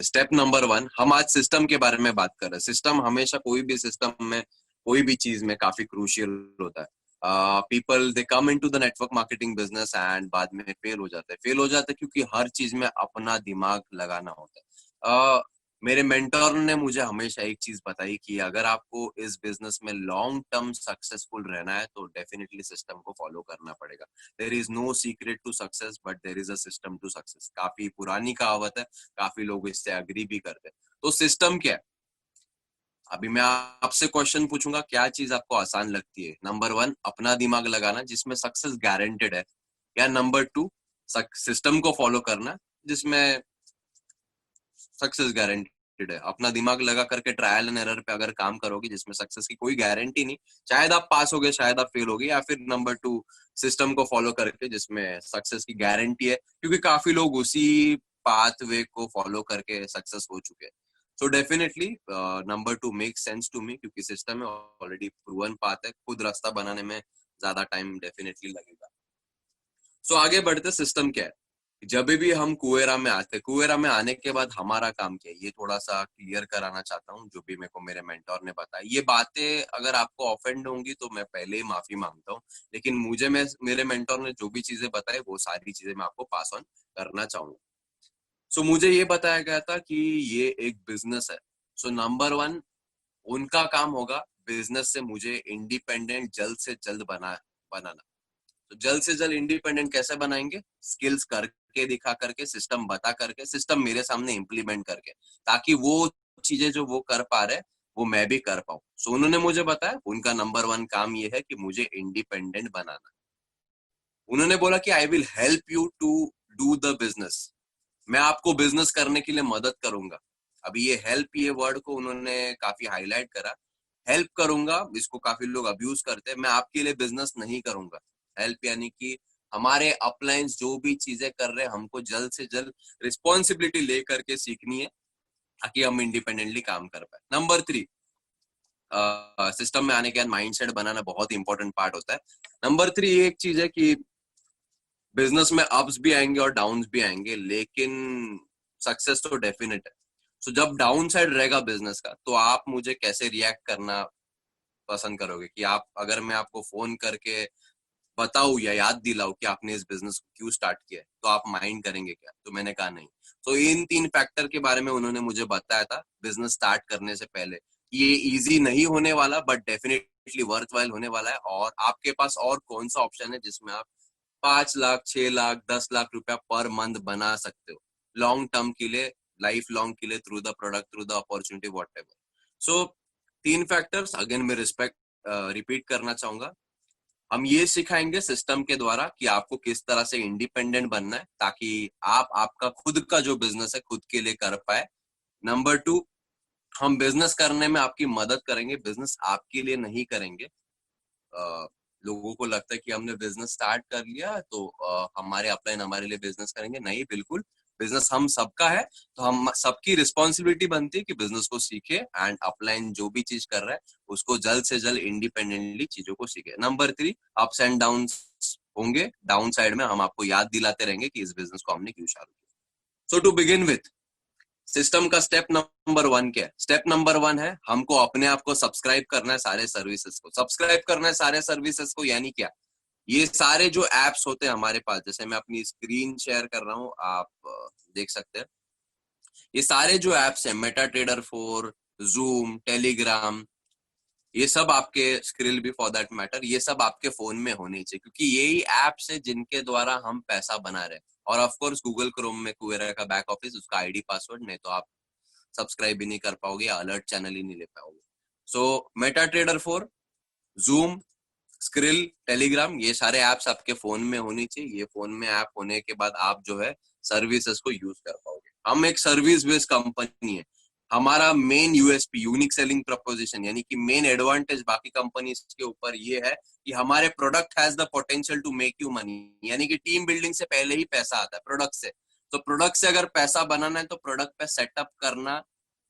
Step number 1, हम आज system के बारे में बात कर रहे हैं। सिस्टम हमेशा कोई भी सिस्टम में, कोई भी चीज में काफी क्रूशियल होता है। People they come into the network marketing business and बाद में फेल हो जाते हैं क्योंकि हर चीज में अपना दिमाग लगाना होता है। मेरे मेंटर ने मुझे हमेशा एक चीज बताई कि अगर आपको इस बिजनेस में लॉन्ग टर्म सक्सेसफुल रहना है तो डेफिनेटली सिस्टम को फॉलो करना पड़ेगा। There is no secret to success but there is a system to success. काफी पुरानी कहावत है, काफी लोग इससे अग्री भी करते हैं। तो सिस्टम क्या है? अभी मैं आपसे क्वेश्चन पूछूंगा, क्या चीज आपको आसान लगती है? नंबर 1, अपना दिमाग लगाना जिसमें सक्सेस गारंटेड है, या नंबर 2, सिस्टम को फॉलो करना जिसमें सक्सेस गारंटेड है। अपना दिमाग लगा करके ट्रायल एंड एरर पे अगर काम करोगे जिसमें सक्सेस की कोई गारंटी नहीं, शायद आप पास हो गए शायद आप फेल हो गए, या फिर नंबर 2, सिस्टम को फॉलो करके जिसमें सक्सेस की गारंटी है, क्योंकि काफी लोग उसी पाथवे को फॉलो करके सक्सेस हो चुके हैं। So definitely number 2 make sense to me, क्योंकि सिस्टम में ऑलरेडी प्रूवन पाथ है, खुद रास्ता बनाने में ज्यादा टाइम डेफिनेटली लगेगा। सो आगे बढ़ते, सिस्टम क्या है? जब भी हम कुएरा में आते, कुएरा में आने के बाद हमारा काम क्या है, ये थोड़ा सा क्लियर कराना चाहता हूँ। जो भी मेरे को मेरे मेंटोर ने बताया, ये बातें अगर आपको ऑफेंड होंगी तो मैं पहले ही माफी मांगता हूँ, लेकिन मुझे मेरे मेंटोर ने जो भी चीजें बताई वो सारी चीजें मैं आपको पास ऑन करना चाहूंगा। सो मुझे ये बताया गया था कि ये एक बिजनेस है। सो नंबर 1, उनका काम होगा बिजनेस से मुझे इंडिपेंडेंट जल्द से जल्द बनाना। तो जल्द से जल्द इंडिपेंडेंट कैसे बनाएंगे? स्किल्स करके दिखा करके, सिस्टम बता करके, सिस्टम मेरे सामने इम्प्लीमेंट करके, ताकि वो चीजें जो वो कर पा रहे वो मैं भी कर पाऊं। सो उन्होंने मुझे बताया उनका नंबर 1 काम ये है कि मुझे इंडिपेंडेंट बनाना। उन्होंने बोला कि I will help you to do the business. मैं आपको बिजनेस करने के लिए मदद करूंगा। अभी ये हेल्प, ये वर्ड को उन्होंने काफी हाईलाइट करा। हेल्प करूंगा, इसको काफी लोग अब्यूज करते हैं। मैं आपके लिए बिजनेस नहीं करूंगा। हेल्प यानी कि हमारे अपलाइंस जो भी चीजें कर रहे हैं हमको जल्द से जल्द रिस्पॉन्सिबिलिटी लेकर के सीखनी है, ताकि हम इंडिपेंडेंटली काम कर पाए। नंबर 3, सिस्टम में आने के बाद माइंडसेट बनाना बहुत इंपॉर्टेंट पार्ट होता है। नंबर 3 ये एक चीज है कि बिजनेस में अप्स भी आएंगे और डाउन्स भी आएंगे, लेकिन सक्सेस तो डेफिनेट है। सो जब डाउन साइड रहेगा बिजनेस का, तो आप मुझे कैसे रिएक्ट करना पसंद करोगे? कि आप, अगर मैं आपको फोन करके बताऊं या याद दिलाऊं कि आपने इस बिजनेस को क्यों स्टार्ट किया है, तो आप माइंड करेंगे क्या? तो मैंने कहा नहीं। तो इन 3 फैक्टर के बारे में उन्होंने मुझे बताया था बिजनेस स्टार्ट करने से पहले। ये इजी नहीं होने वाला बट डेफिनेटली वर्थ वाइल होने वाला है, और आपके पास और कौन सा ऑप्शन है जिसमें आप 5 लाख, 6 लाख, 10 लाख रुपया पर मंथ बना सकते हो लॉन्ग टर्म के लिए, लाइफ लॉन्ग के लिए, through the product, through the opportunity, what ever. So 3 factors again मैं रिस्पेक्ट रिपीट करना चाहूंगा। हम ये सिखाएंगे सिस्टम के द्वारा कि आपको किस तरह से इंडिपेंडेंट बनना है, ताकि आप आपका खुद का जो बिजनेस है खुद के लिए कर पाए। नंबर 2, हम बिजनेस करने में आपकी मदद करेंगे, बिजनेस आपके लिए नहीं करेंगे। लोगों को लगता है कि हमने बिजनेस स्टार्ट कर लिया तो हमारे अपलाइन हमारे लिए बिजनेस करेंगे। नहीं, बिल्कुल, बिजनेस हम सबका है। तो हम सबकी रिस्पॉन्सिबिलिटी बनती है कि बिजनेस को सीखे एंड अपलाइन जो भी चीज कर रहा है उसको जल्द से जल्द इंडिपेंडेंटली चीजों को सीखे। नंबर 3, अप्स एंड डाउन होंगे, डाउन साइड में हम आपको याद दिलाते रहेंगे कि इस बिजनेस को हमने क्यों शुरू किया। सो टू बिगिन विथ, सिस्टम का स्टेप नंबर 1 क्या है? स्टेप नंबर 1 है हमको अपने आप को सब्सक्राइब करना है सारे सर्विसेज को। सब्सक्राइब करना है सारे सर्विसेज को यानी क्या? ये सारे जो एप्स होते हैं हमारे पास, जैसे मैं अपनी स्क्रीन शेयर कर रहा हूँ, आप देख सकते हैं। ये सारे जो एप्स हैं, मेटा ट्रेडर 4, जूम, टेलीग्राम, ये सब आपके, स्क्रिल भी फॉर दैट मैटर, ये सब आपके फोन में होने चाहिए, क्योंकि यही एप्स है जिनके द्वारा हम पैसा बना रहे हैं। और ऑफ कोर्स गूगल क्रोम में कुवेरा का बैक ऑफिस, उसका आईडी पासवर्ड, नहीं तो आप सब्सक्राइब भी नहीं कर पाओगे, अलर्ट चैनल ही नहीं ले पाओगे। So Meta trader 4, Zoom, Skrill, Telegram, ये सारे एप्स आपके फोन में होनी चाहिए। ये फोन में ऐप होने के बाद आप जो है सर्विसेज को यूज कर पाओगे। हम एक सर्विस बेस्ड कंपनी है। हमारा main USP, unique selling preposition, यानी कि मेन एडवांटेज बाकी कंपनीज के ऊपर ये है कि हमारे product has the potential to make you money, यानी कि टीम बिल्डिंग से पहले ही पैसा आता है प्रोडक्ट से। तो प्रोडक्ट से अगर पैसा बनाना है तो प्रोडक्ट पे सेटअप करना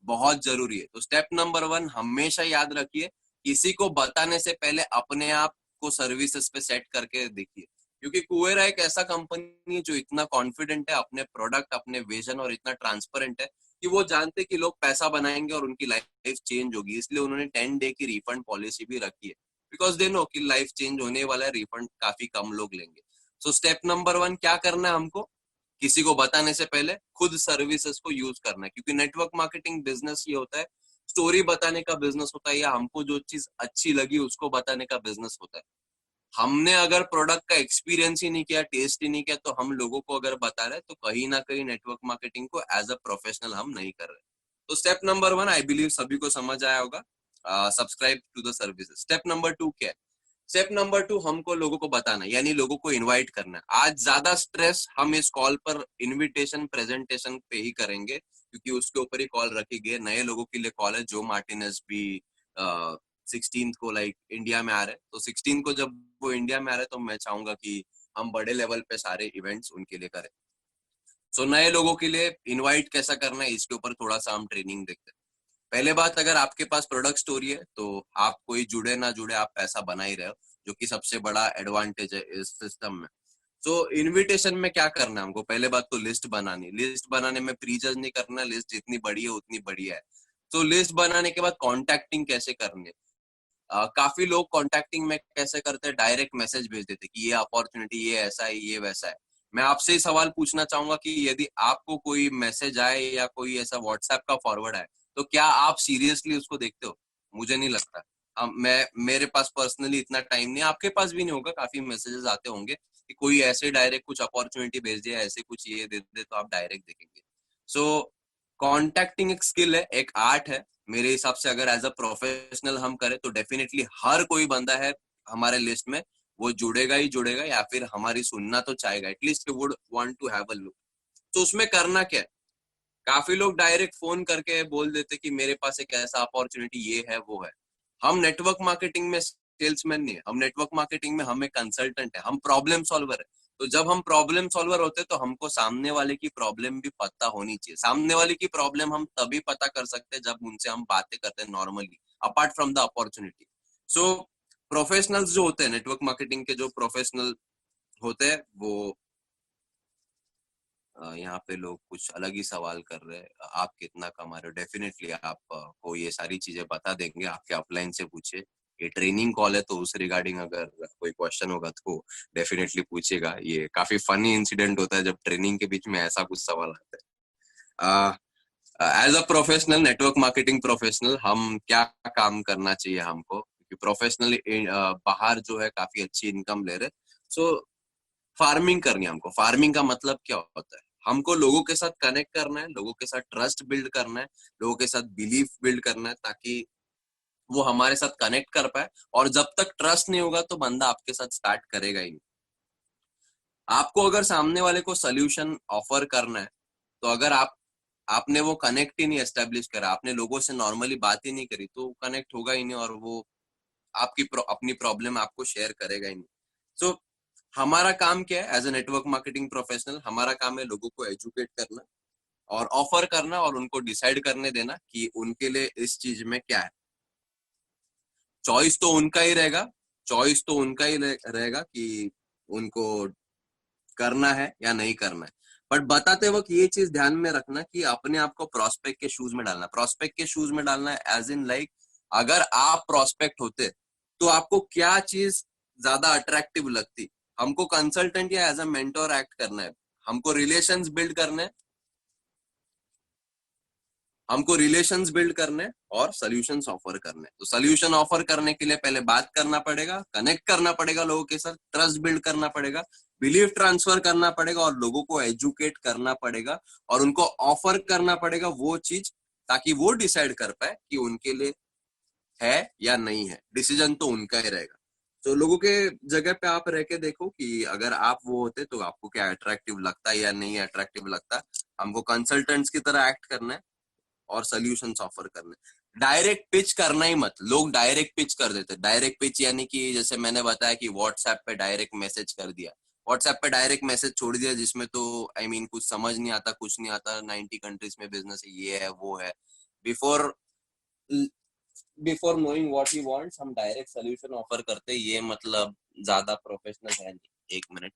बहुत जरूरी है। तो स्टेप नंबर 1 हमेशा याद रखिए, किसी को बताने से पहले अपने आप को सर्विसेज पे सेट करके देखिए, क्योंकि कुवेरा एक ऐसा कंपनी है जो इतना कॉन्फिडेंट है अपने प्रोडक्ट, अपने विजन, और इतना ट्रांसपेरेंट है कि वो जानते कि लोग पैसा बनाएंगे और उनकी लाइफ चेंज होगी, इसलिए उन्होंने 10 डे की रिफंड पॉलिसी भी रखी है, बिकॉज दे नो कि लाइफ चेंज होने वाला है, रिफंड काफी कम लोग लेंगे। सो स्टेप नंबर 1 क्या करना है हमको, किसी को बताने से पहले खुद सर्विसेज को यूज करना है, क्योंकि नेटवर्क मार्केटिंग बिजनेस ये होता है, स्टोरी बताने का बिजनेस होता है, या हमको जो चीज अच्छी लगी उसको बताने का बिजनेस होता है। हमने अगर प्रोडक्ट का एक्सपीरियंस ही नहीं किया, टेस्ट ही नहीं किया, तो हम लोगों को अगर बता रहे हैं तो कहीं ना कहीं नेटवर्क मार्केटिंग को एज अ प्रोफेशनल हम नहीं कर रहे। तो स्टेप नंबर 1 आई बिलीव सभी को समझ आया होगा, subscribe to the services. Step number 2 क्या है? स्टेप नंबर 2 हमको लोगों को बताना, यानी लोगों को इनवाइट करना है। आज ज्यादा स्ट्रेस हम इस कॉल पर इनविटेशन प्रेजेंटेशन पे ही करेंगे, क्योंकि उसके ऊपर ही कॉल रखी गई है। नए लोगों के लिए कॉल है, जो मार्टिनेज भी 16 को लाइक इंडिया में आ रहे हैं, तो 16 को जब वो इंडिया में आ रहे हैं तो मैं चाहूंगा कि हम बड़े लेवल पे सारे इवेंट्स उनके लिए करें। सो नए लोगों के लिए इनवाइट कैसा करना है, इसके ऊपर थोड़ा सा हम ट्रेनिंग देखते हैं। पहले बात, अगर आपके पास प्रोडक्ट स्टोरी है तो आप कोई जुड़े ना जुड़े आप पैसा बना ही रहे हो, जो कि सबसे बड़ा एडवांटेज है इस सिस्टम में। सो इनविटेशन में क्या करना है हमको, पहले बात तो लिस्ट बनानी। लिस्ट बनाने में प्रीजज नहीं करना, लिस्ट जितनी बड़ी है उतनी बढ़िया है। तो लिस्ट बनाने के बाद कॉन्टैक्टिंग कैसे करनी है, काफी लोग कॉन्टैक्टिंग में कैसे करते हैं, डायरेक्ट मैसेज भेज देते कि ये अपॉर्चुनिटी, ये ऐसा है, ये वैसा है। मैं आपसे ही सवाल पूछना चाहूंगा कि यदि आपको कोई मैसेज आए या कोई ऐसा व्हाट्सएप का फॉरवर्ड आए, तो क्या आप सीरियसली उसको देखते हो? मुझे नहीं लगता। मैं, मेरे पास पर्सनली इतना टाइम नहीं, आपके पास भी नहीं होगा, काफी मैसेजेस आते होंगे कि कोई ऐसे डायरेक्ट कुछ अपॉर्चुनिटी भेज दिया, ऐसे कुछ ये दे दे, तो आप डायरेक्ट देखेंगे। सो कॉन्टैक्टिंग एक स्किल है, एक आर्ट है मेरे हिसाब से। अगर एज अ प्रोफेशनल हम करें तो डेफिनेटली हर कोई बंदा है हमारे लिस्ट में, वो जुड़ेगा ही जुड़ेगा, या फिर हमारी सुनना तो चाहेगा, at least would want to have a look. तो उसमें करना क्या है, काफी लोग डायरेक्ट फोन करके बोल देते कि मेरे पास एक ऐसा अपॉर्चुनिटी ये है वो है। हम नेटवर्क मार्केटिंग में सेल्समैन नहीं है, हम नेटवर्क मार्केटिंग में हम एक कंसल्टेंट है, हम प्रॉब्लम सॉल्वर है। तो जब हम प्रॉब्लम सॉल्वर होते हैं तो हमको सामने वाले की प्रॉब्लम भी पता होनी चाहिए। सामने वाले की प्रॉब्लम हम तभी पता कर सकते हैं जब उनसे हम बातें करते हैं normally, apart from the opportunity. So professionals जो होते हैं, नेटवर्क मार्केटिंग के जो प्रोफेशनल होते हैं, वो यहाँ पे लोग कुछ अलग ही सवाल कर रहे हैं। आप कितना कमा रहे हो, डेफिनेटली आप को ये सारी चीजें बता देंगे, आपके अपलाइन से पूछे। ये ट्रेनिंग कॉल है, तो उस रिगार्डिंग अगर कोई क्वेश्चन होगा तो डेफिनेटली पूछेगा। ये काफी फनी इंसिडेंट होता है जब ट्रेनिंग के बीच में ऐसा कुछ सवाल आता है। As a professional, network marketing professional, हम क्या काम करना चाहिए हमको, क्योंकि प्रोफेशनल बाहर जो है काफी अच्छी इनकम ले रहे। सो फार्मिंग करनी है हमको। फार्मिंग का मतलब क्या होता है, हमको लोगों के साथ कनेक्ट करना है, लोगों के साथ ट्रस्ट बिल्ड करना है, लोगों के साथ बिलीफ बिल्ड करना है, ताकि वो हमारे साथ कनेक्ट कर पाए। और जब तक ट्रस्ट नहीं होगा तो बंदा आपके साथ स्टार्ट करेगा ही नहीं। आपको अगर सामने वाले को सोल्यूशन ऑफर करना है, तो अगर आपने वो कनेक्ट ही नहीं एस्टेब्लिश करा, आपने लोगों से नॉर्मली बात ही नहीं करी, तो कनेक्ट होगा ही नहीं, और वो आपकी अपनी प्रॉब्लम आपको शेयर करेगा ही नहीं। सो हमारा काम क्या है as a network marketing professional, हमारा काम है लोगों को एजुकेट करना और ऑफर करना, और उनको डिसाइड करने देना कि उनके लिए इस चीज में क्या है। चॉइस तो उनका ही रहेगा, चॉइस तो उनका ही रहेगा कि उनको करना है या नहीं करना है। बट बताते वक्त ये चीज ध्यान में रखना कि अपने आप को प्रोस्पेक्ट के शूज में डालना। प्रोस्पेक्ट के शूज में डालना है एज इन लाइक, अगर आप प्रोस्पेक्ट होते तो आपको क्या चीज ज्यादा अट्रैक्टिव लगती। हमको कंसल्टेंट या एज अ मेंटोर एक्ट करना है, हमको रिलेशंस बिल्ड करने हैं, हमको रिलेशंस बिल्ड करने और सॉल्यूशंस ऑफर करने। तो सॉल्यूशन ऑफर करने के लिए पहले बात करना पड़ेगा, कनेक्ट करना पड़ेगा लोगों के साथ, ट्रस्ट बिल्ड करना पड़ेगा, बिलीफ ट्रांसफर करना पड़ेगा, और लोगों को एजुकेट करना पड़ेगा, और उनको ऑफर करना पड़ेगा वो चीज, ताकि वो डिसाइड कर पाए कि उनके लिए है या नहीं है। डिसीजन तो उनका ही रहेगा। तो लोगों के जगह पे आप रह के देखो कि अगर आप वो होते तो आपको क्या अट्रैक्टिव लगता है या नहीं अट्रैक्टिव लगता। हमको कंसल्टेंट्स की तरह एक्ट करना है और सोल्यूशंस ऑफर करने। डायरेक्ट पिच करना ही मत। लोग डायरेक्ट पिच कर देते। डायरेक्ट पिच यानी कि जैसे मैंने बताया कि व्हाट्सएप पे डायरेक्ट मैसेज कर दिया, व्हाट्सएप पे डायरेक्ट मैसेज छोड़ दिया, जिसमें तो आई मीन कुछ समझ नहीं आता, कुछ नहीं आता। 90 कंट्रीज में बिजनेस है, ये है वो है। Before before knowing what you want हम डायरेक्ट सोल्यूशन ऑफर करते, ये मतलब ज्यादा प्रोफेशनल है नहीं। एक मिनट।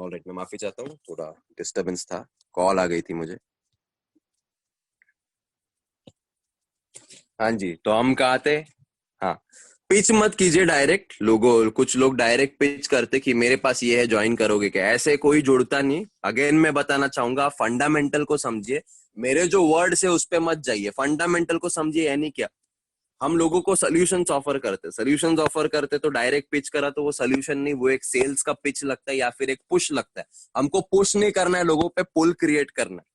ऑलराइट, मैं माफी चाहता हूँ, थोड़ा डिस्टरबेंस था, कॉल आ गई थी मुझे। हाँ जी, तो हम कहाँ थे? हाँ, पिच मत कीजिए डायरेक्ट। लोगों, कुछ लोग डायरेक्ट पिच करते कि मेरे पास ये है, ज्वाइन करोगे क्या? ऐसे कोई जुड़ता नहीं। अगेन मैं बताना चाहूंगा, फंडामेंटल को समझिए। मेरे जो वर्ड्स है उस पे मत जाइए, फंडामेंटल को समझिए। यानी क्या, हम लोगों को सोल्यूशंस ऑफर करते, सोल्यूशंस ऑफर करते तो डायरेक्ट पिच करा तो वो सोल्यूशन नहीं, वो एक सेल्स का पिच लगता है या फिर एक पुश लगता है। हमको पुश नहीं करना है, लोगों पे पुल क्रिएट करना है।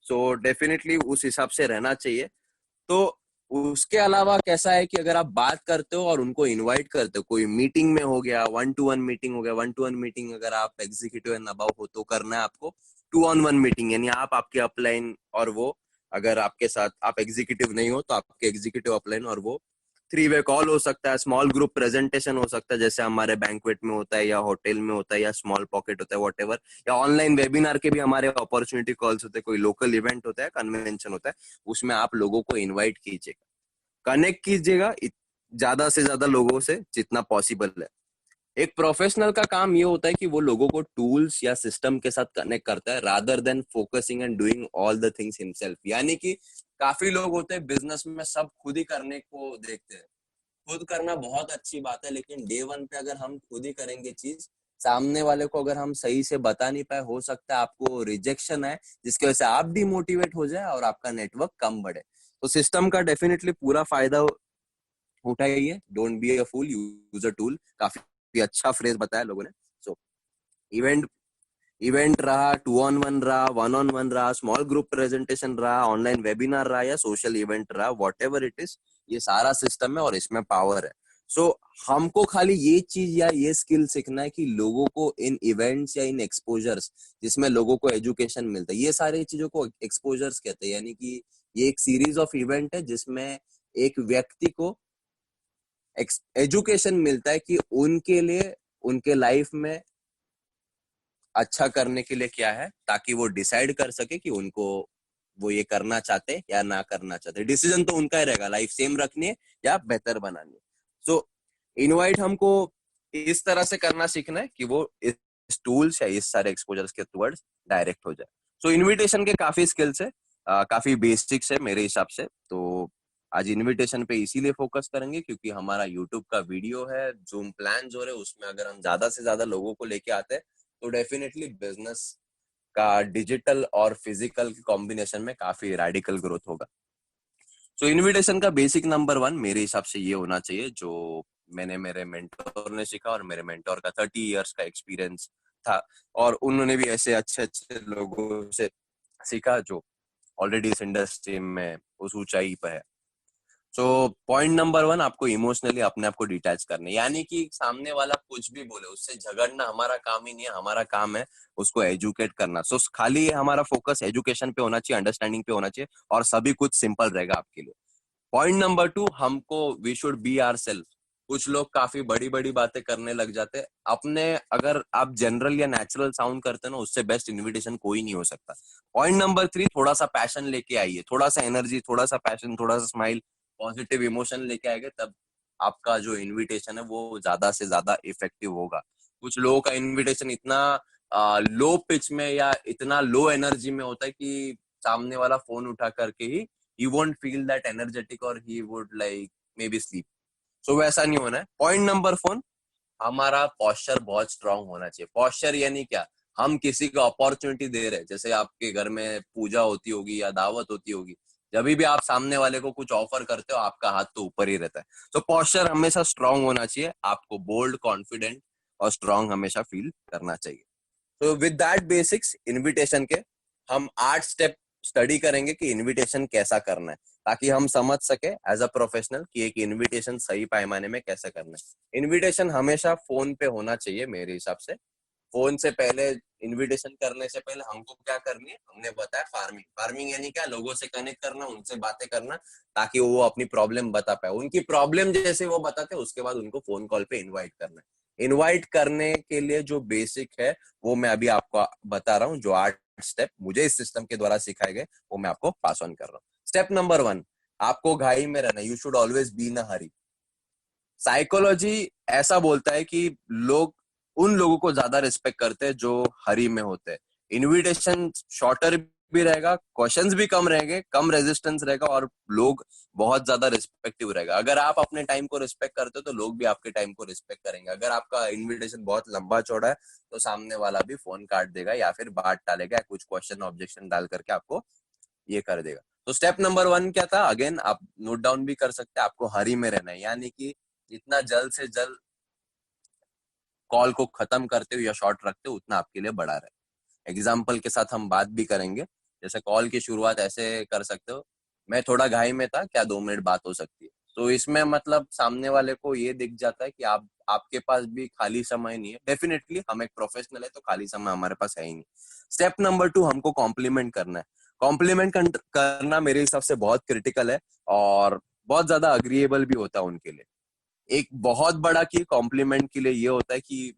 सो डेफिनेटली उस हिसाब से रहना चाहिए। तो उसके अलावा कैसा है कि अगर आप बात करते हो और उनको इनवाइट करते हो, कोई मीटिंग में हो गया, वन टू वन मीटिंग हो गया, वन टू वन मीटिंग अगर आप एग्जीक्यूटिव एंड अबव हो तो करना है आपको। टू ऑन वन मीटिंग यानी आप, आपके अपलाइन और वो, अगर आपके साथ आप एग्जीक्यूटिव नहीं हो तो आपके एग्जीक्यूटिव अपलाइन और वो, थ्री वे कॉल हो सकता है, स्मॉल ग्रुप प्रेजेंटेशन हो सकता है जैसे हमारे बैंक्वेट में होता है या होटल में होता है या स्मॉल पॉकेट होता है, वॉट, या ऑनलाइन वेबिनार के भी हमारे अपॉर्चुनिटी कॉल्स होते हैं, कोई लोकल इवेंट होता है, कन्वेंशन होता है, उसमें आप लोगों को इनवाइट कीजिएगा, कनेक्ट कीजिएगा ज्यादा से ज्यादा लोगों से जितना पॉसिबल है। एक प्रोफेशनल का काम ये होता है कि वो लोगों को टूल्स या सिस्टम के साथ कनेक्ट करता है, rather than focusing and doing all the things himself. यानी कि काफी लोग होते हैं बिजनेस में सब खुद ही करने को देखते हैं। खुद करना बहुत अच्छी बात है, लेकिन डे वन पे अगर हम खुद ही करेंगे चीज, सामने वाले को अगर हम सही से बता नहीं पाए, हो सकता है आपको रिजेक्शन है जिसकी वजह से आप डिमोटिवेट हो जाए और आपका नेटवर्क कम बढ़े। तो सिस्टम का डेफिनेटली पूरा फायदा उठाइए। Don't be a fool, use a tool. काफी अच्छा फ्रेज बताया लोगों ने। सो इवेंट इवेंट रहा, टू ऑन वन रहा, वन ऑन वन रहा, स्मॉल ग्रुप प्रेजेंटेशन रहा, ऑनलाइन वेबिनार रहा या सोशल इवेंट रहा, वॉट एवर इट इज, ये सारा सिस्टम है और इसमें पावर है। सो हमको खाली ये चीज या ये स्किल सीखना है कि लोगों को इन इवेंट्स या इन एक्सपोजर्स जिसमें लोगों को एजुकेशन मिलता है, ये सारी चीजों को एक्सपोजर्स कहते हैं। यानी कि ये एक सीरीज ऑफ इवेंट है जिसमें एक व्यक्ति को एजुकेशन मिलता है कि उनके लिए, उनके लाइफ में अच्छा करने के लिए क्या है, ताकि वो डिसाइड कर सके कि उनको वो ये करना चाहते या ना करना चाहते। डिसीजन तो उनका ही रहेगा, लाइफ सेम रखनी है या बेहतर बनानी है। सो इनवाइट हमको इस तरह से करना सीखना है कि वो इस टूल्स या इस सारे एक्सपोजर्स के टुवर्ड्स डायरेक्ट हो जाए। सो इनविटेशन के काफी स्किल्स है, काफी बेसिक्स है मेरे हिसाब से। तो आज इनविटेशन पे इसीलिए फोकस करेंगे क्योंकि हमारा यूट्यूब का वीडियो है, जूम प्लान हो रहे, उसमें अगर हम ज्यादा से ज्यादा लोगों को लेके आते हैं तो डेफिनेटली बिजनेस का डिजिटल और फिजिकल कॉम्बिनेशन में काफी रेडिकल ग्रोथ होगा। सो इनविटेशन का बेसिक नंबर वन मेरे हिसाब से ये होना चाहिए, जो मैंने मेरे मेंटोर ने सीखा, और मेरे मेंटोर का 30 इयर्स का एक्सपीरियंस था, और उन्होंने भी ऐसे अच्छे अच्छे लोगों से सीखा जो ऑलरेडी इस इंडस्ट्री में उस ऊंचाई पर है। सो पॉइंट नंबर वन, आपको इमोशनली अपने आप को डिटैच करना, यानी कि सामने वाला कुछ भी बोले उससे झगड़ना हमारा काम ही नहीं है। हमारा काम है उसको एजुकेट करना। सो खाली हमारा फोकस एजुकेशन पे होना चाहिए, अंडरस्टैंडिंग पे होना चाहिए, और सभी कुछ सिंपल रहेगा आपके लिए। पॉइंट नंबर टू, हमको we should be our self. कुछ लोग काफी बड़ी बड़ी बातें करने लग जाते हैं अपने, अगर आप जनरल या नेचुरल साउंड करते हैं ना, उससे बेस्ट इनविटेशन कोई नहीं हो सकता। पॉइंट नंबर थ्री, थोड़ा सा पैशन लेके आइए, थोड़ा सा एनर्जी, थोड़ा सा पैशन, थोड़ा सा स्माइल, पॉजिटिव इमोशन लेके आएंगे, तब आपका जो इनविटेशन है वो ज्यादा से ज्यादा इफेक्टिव होगा। कुछ लोगों का इनविटेशन इतना लो पिच में या इतना लो एनर्जी में होता है कि सामने वाला फोन उठा करके ही he won't feel that energetic or he would like maybe sleep. So वैसा नहीं होना है। पॉइंट नंबर फोर, हमारा पॉस्चर बहुत स्ट्रांग होना चाहिए। पॉस्चर यानी क्या, हम किसी को अपॉर्चुनिटी दे रहे हैं, जैसे आपके घर में पूजा होती होगी या दावत होती होगी, जब भी आप सामने वाले को कुछ ऑफर करते हो आपका हाथ तो ऊपर ही रहता है। तो पॉस्चर हमेशा स्ट्रांग होना चाहिए, आपको बोल्ड, कॉन्फिडेंट और स्ट्रांग हमेशा फील करना चाहिए। तो विद दैट बेसिक्स इनविटेशन के, हम 8 स्टेप स्टडी करेंगे कि इनविटेशन कैसा करना है, ताकि हम समझ सके एज अ प्रोफेशनल कि एक इनविटेशन सही पैमाने में कैसे करना है। इनविटेशन हमेशा फोन पे होना चाहिए मेरे हिसाब से। फोन से पहले, इनविटेशन करने से पहले हमको क्या करनी है, हमने बताया फार्मिंग। फार्मिंग यानी क्या, लोगों से कनेक्ट करना, उनसे बातें करना, ताकि वो अपनी प्रॉब्लम बता पाए। उनकी प्रॉब्लम जैसे वो बताते हैं उसके बाद उनको फोन कॉल पे इनवाइट करना है। इनवाइट करने के लिए जो बेसिक है वो मैं अभी आपको बता रहा हूँ, जो 8 स्टेप मुझे इस सिस्टम के द्वारा सिखाए गए वो मैं आपको पास ऑन कर रहा हूँ। स्टेप नंबर वन, आपको घाई में रहना, you should always be in a Hari. Psychology ऐसा बोलता है कि लोग उन लोगों को ज्यादा रिस्पेक्ट करते हैं जो हरी में होते हैं। इनविटेशन शॉर्टर भी रहेगा, क्वेश्चंस भी कम रहेंगे, कम रेजिस्टेंस रहेगा और लोग बहुत ज्यादा रिस्पेक्टिव रहेगा। अगर आप अपने टाइम को रिस्पेक्ट करते हो तो लोग भी आपके टाइम को रिस्पेक्ट करेंगे। अगर आपका इनविटेशन बहुत लंबा चौड़ा है तो सामने वाला भी फोन काट देगा या फिर बात टालेगा या कुछ क्वेश्चन ऑब्जेक्शन डाल करके आपको ये कर देगा। तो स्टेप नंबर 1 क्या था, अगेन आप नोट डाउन भी कर सकते हैं, आपको हरी में रहना है, यानी कि जितना जल्द से जल्द कॉल को खत्म करते हो या शॉर्ट रखते हो उतना आपके लिए बड़ा रहे। एग्जाम्पल के साथ हम बात भी करेंगे। जैसे कॉल की शुरुआत ऐसे कर सकते हो, मैं थोड़ा घाई में था, क्या 2 मिनट बात हो सकती है? तो इसमें मतलब सामने वाले को ये दिख जाता है कि आपके पास भी खाली समय नहीं है। डेफिनेटली हम एक प्रोफेशनल है तो खाली समय हमारे पास है ही नहीं। स्टेप नंबर 2, हमको कॉम्प्लीमेंट करना है। कॉम्प्लीमेंट करना मेरे हिसाब से बहुत क्रिटिकल है और बहुत ज्यादा अग्रीएबल भी होता है उनके लिए। एक बहुत बड़ा की कॉम्प्लीमेंट के लिए ये होता है कि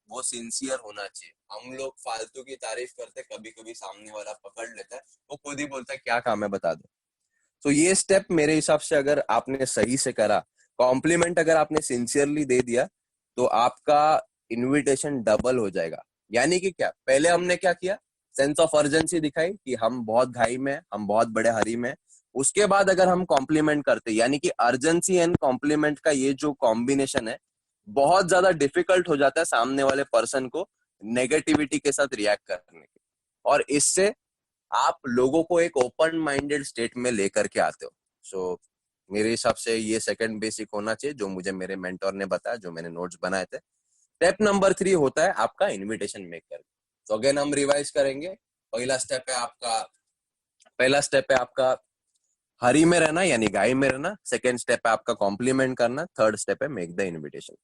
वो सिंसियर होना चाहिए। हम लोग फालतू की तारीफ करते, कभी कभी सामने वाला पकड़ लेता है, वो खुद ही बोलता है क्या काम है बता दो। तो ये स्टेप मेरे हिसाब से अगर आपने सही से करा, कॉम्प्लीमेंट अगर आपने सिंसियरली दे दिया, तो आपका इनविटेशन डबल हो जाएगा। यानी कि क्या, पहले हमने क्या किया, सेंस ऑफ अर्जेंसी दिखाई कि हम बहुत घाई में, हम बहुत बड़े हरी में। उसके बाद अगर हम कॉम्प्लीमेंट करते, यानी कि अर्जेंसी एंड कॉम्प्लीमेंट का ये जो कॉम्बिनेशन है, बहुत ज्यादा डिफिकल्ट हो जाता है सामने वाले पर्सन को नेगेटिविटी के साथ रिएक्ट करने के। और इससे आप लोगों को एक ओपन माइंडेड स्टेट में लेकर के आते हो। सो मेरे हिसाब से ये सेकंड बेसिक होना चाहिए जो मुझे मेरे मेंटोर ने बताया, जो मैंने नोट्स बनाए थे। स्टेप नंबर 3 होता है आपका इनविटेशन मेकर। तो अगेन हम रिवाइज करेंगे। पहला स्टेप है आपका हरी में रहना यानी गाय में रहना। सेकेंड स्टेप है आपका कॉम्प्लीमेंट करना। थर्ड स्टेप है मेक द इनविटेशन।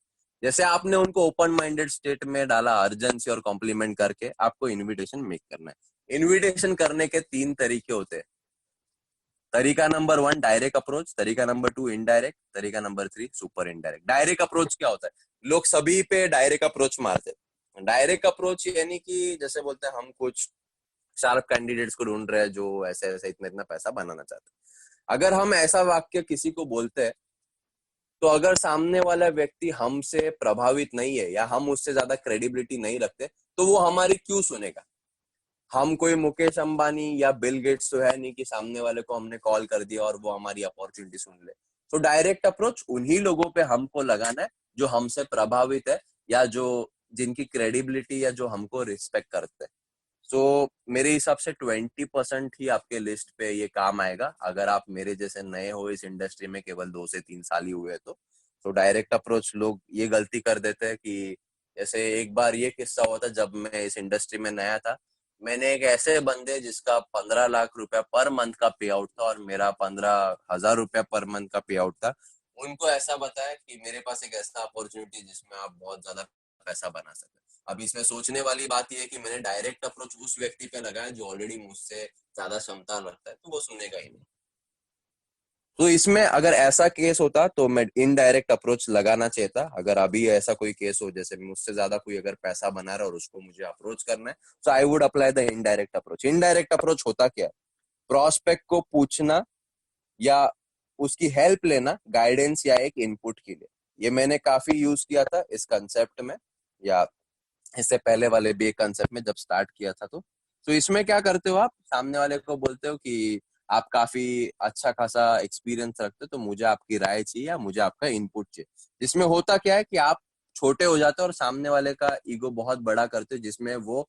जैसे आपने उनको ओपन माइंडेड स्टेट में डाला अर्जेंसी और कॉम्प्लीमेंट करके, आपको इनविटेशन मेक करना है। इनविटेशन करने के 3 तरीके होते हैं। तरीका नंबर 1 डायरेक्ट अप्रोच, तरीका नंबर 2 इनडायरेक्ट, तरीका number 3 super indirect. Direct approach क्या होता है, लोग सभी पे डायरेक्ट अप्रोच मारते हैं। डायरेक्ट अप्रोच यानी कि जैसे बोलते हैं हम कुछ शार्प कैंडिडेट्स को ढूंढ रहे हैं जो ऐसे ऐसे इतना इतना पैसा बनाना चाहते हैं। अगर हम ऐसा वाक्य किसी को बोलते हैं, तो अगर सामने वाला व्यक्ति हमसे प्रभावित नहीं है या हम उससे ज्यादा क्रेडिबिलिटी नहीं रखते, तो वो हमारी क्यों सुनेगा? हम कोई मुकेश अंबानी या बिल गेट्स तो है नहीं कि सामने वाले को हमने कॉल कर दिया और वो हमारी अपॉर्चुनिटी सुन ले। तो डायरेक्ट अप्रोच उन्हीं लोगों पे हमको लगाना है जो हमसे प्रभावित है या जो जिनकी क्रेडिबिलिटी या जो हमको रिस्पेक्ट करते हैं। सो मेरे हिसाब से 20% ही आपके लिस्ट पे ये काम आएगा अगर आप मेरे जैसे नए हो इस इंडस्ट्री में, केवल 2 से 3 साल ही हुए तो डायरेक्ट अप्रोच लोग ये गलती कर देते हैं कि जैसे एक बार ये किस्सा हुआ था जब मैं इस इंडस्ट्री में नया था। मैंने एक ऐसे बंदे जिसका 15 लाख रुपया पर मंथ का पे आउट था और मेरा 15,000 रुपया पर मंथ का पे आउट था, उनको ऐसा बताया कि मेरे पास एक ऐसा अपॉर्चुनिटी जिसमें आप बहुत ज्यादा पैसा बना सकते हैं। अब इसमें सोचने वाली बात यह है कि मैंने डायरेक्ट अप्रोच उस व्यक्ति पे लगाया जो ऑलरेडी मुझसे ज्यादा क्षमता रखता है, तो वो सुनेगा ही नहीं। तो इसमें अगर ऐसा केस होता तो मैं इनडायरेक्ट अप्रोच लगाना चाहिए था। अगर अभी ऐसा कोई केस हो जैसे मुझसे ज्यादा कोई अगर पैसा बना रहा है और उसको मुझे अप्रोच करना है, तो I would apply the indirect approach. Indirect approach होता क्या है, प्रोस्पेक्ट को पूछना या उसकी हेल्प लेना गाइडेंस या एक इनपुट के लिए। ये मैंने काफी यूज किया था इस कंसेप्ट में, या इससे पहले वाले भी एक कंसेप्ट में जब स्टार्ट किया था। तो इसमें क्या करते हो, आप सामने वाले को बोलते हो कि आप काफी अच्छा खासा एक्सपीरियंस रखते हो तो मुझे आपकी राय चाहिए या मुझे आपका इनपुट चाहिए। जिसमें होता क्या है कि आप छोटे हो जाते हो और सामने वाले का ईगो बहुत बड़ा करते हो, जिसमें वो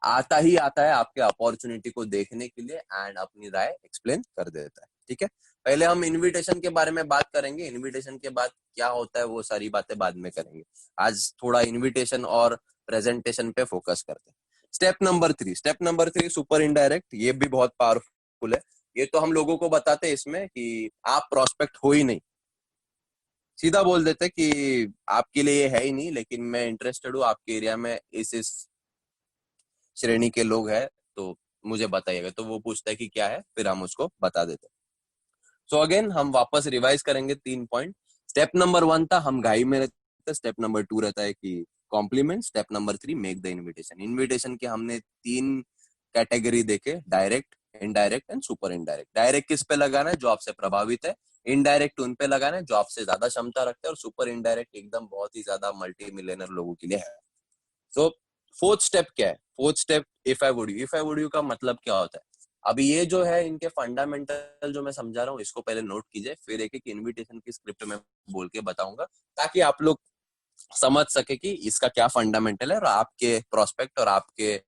आता ही आता है आपके अपॉर्चुनिटी को देखने के लिए एंड अपनी राय एक्सप्लेन कर देता है। ठीक है, पहले हम इनविटेशन के बारे में बात करेंगे, इनविटेशन के बाद क्या होता है वो सारी बातें बाद में करेंगे। आज थोड़ा इनविटेशन और प्रेजेंटेशन पे फोकस करते हैं। स्टेप नंबर 3 सुपर इनडायरेक्ट, ये भी बहुत पावरफुल है। ये तो हम लोगों को बताते हैं इसमें कि आप प्रोस्पेक्ट हो ही नहीं, सीधा बोल देते कि आपके लिए ये है ही नहीं, लेकिन मैं इंटरेस्टेड हूँ आपके एरिया में इस श्रेणी के लोग हैं, तो मुझे बताइएगा। तो वो पूछता है कि क्या है, फिर हम उसको बता देते हैं। सो अगेन हम वापस रिवाइज करेंगे 3 पॉइंट। स्टेप नंबर 1 था हम घाई में रहते, स्टेप नंबर 2 रहता है कि compliment, step number 3 make the invitation. Invitation के हमने 3 कैटेगरी देखे, direct, indirect and super indirect. Direct किस पे लगाना है, जो आपसे प्रभावित है। इनडायरेक्ट उन पे लगाना है जो आपसे ज्यादा क्षमता रखते हैं। और सुपर इनडायरेक्ट एकदम बहुत ही ज्यादा मल्टी मिलियनर लोगों के लिए है। सो फोर्थ स्टेप क्या है? Fourth step if I would you. If I would you का मतलब क्या होता है? अभी ये जो है इनके फंडामेंटल जो मैं समझा रहा हूँ इसको पहले नोट कीजिए, फिर एक एक इनविटेशन की स्क्रिप्ट में बोल के बताऊंगा ताकि आप लोग समझ सके कि इसका क्या फंडामेंटल है और आपके प्रोस्पेक्ट और आपके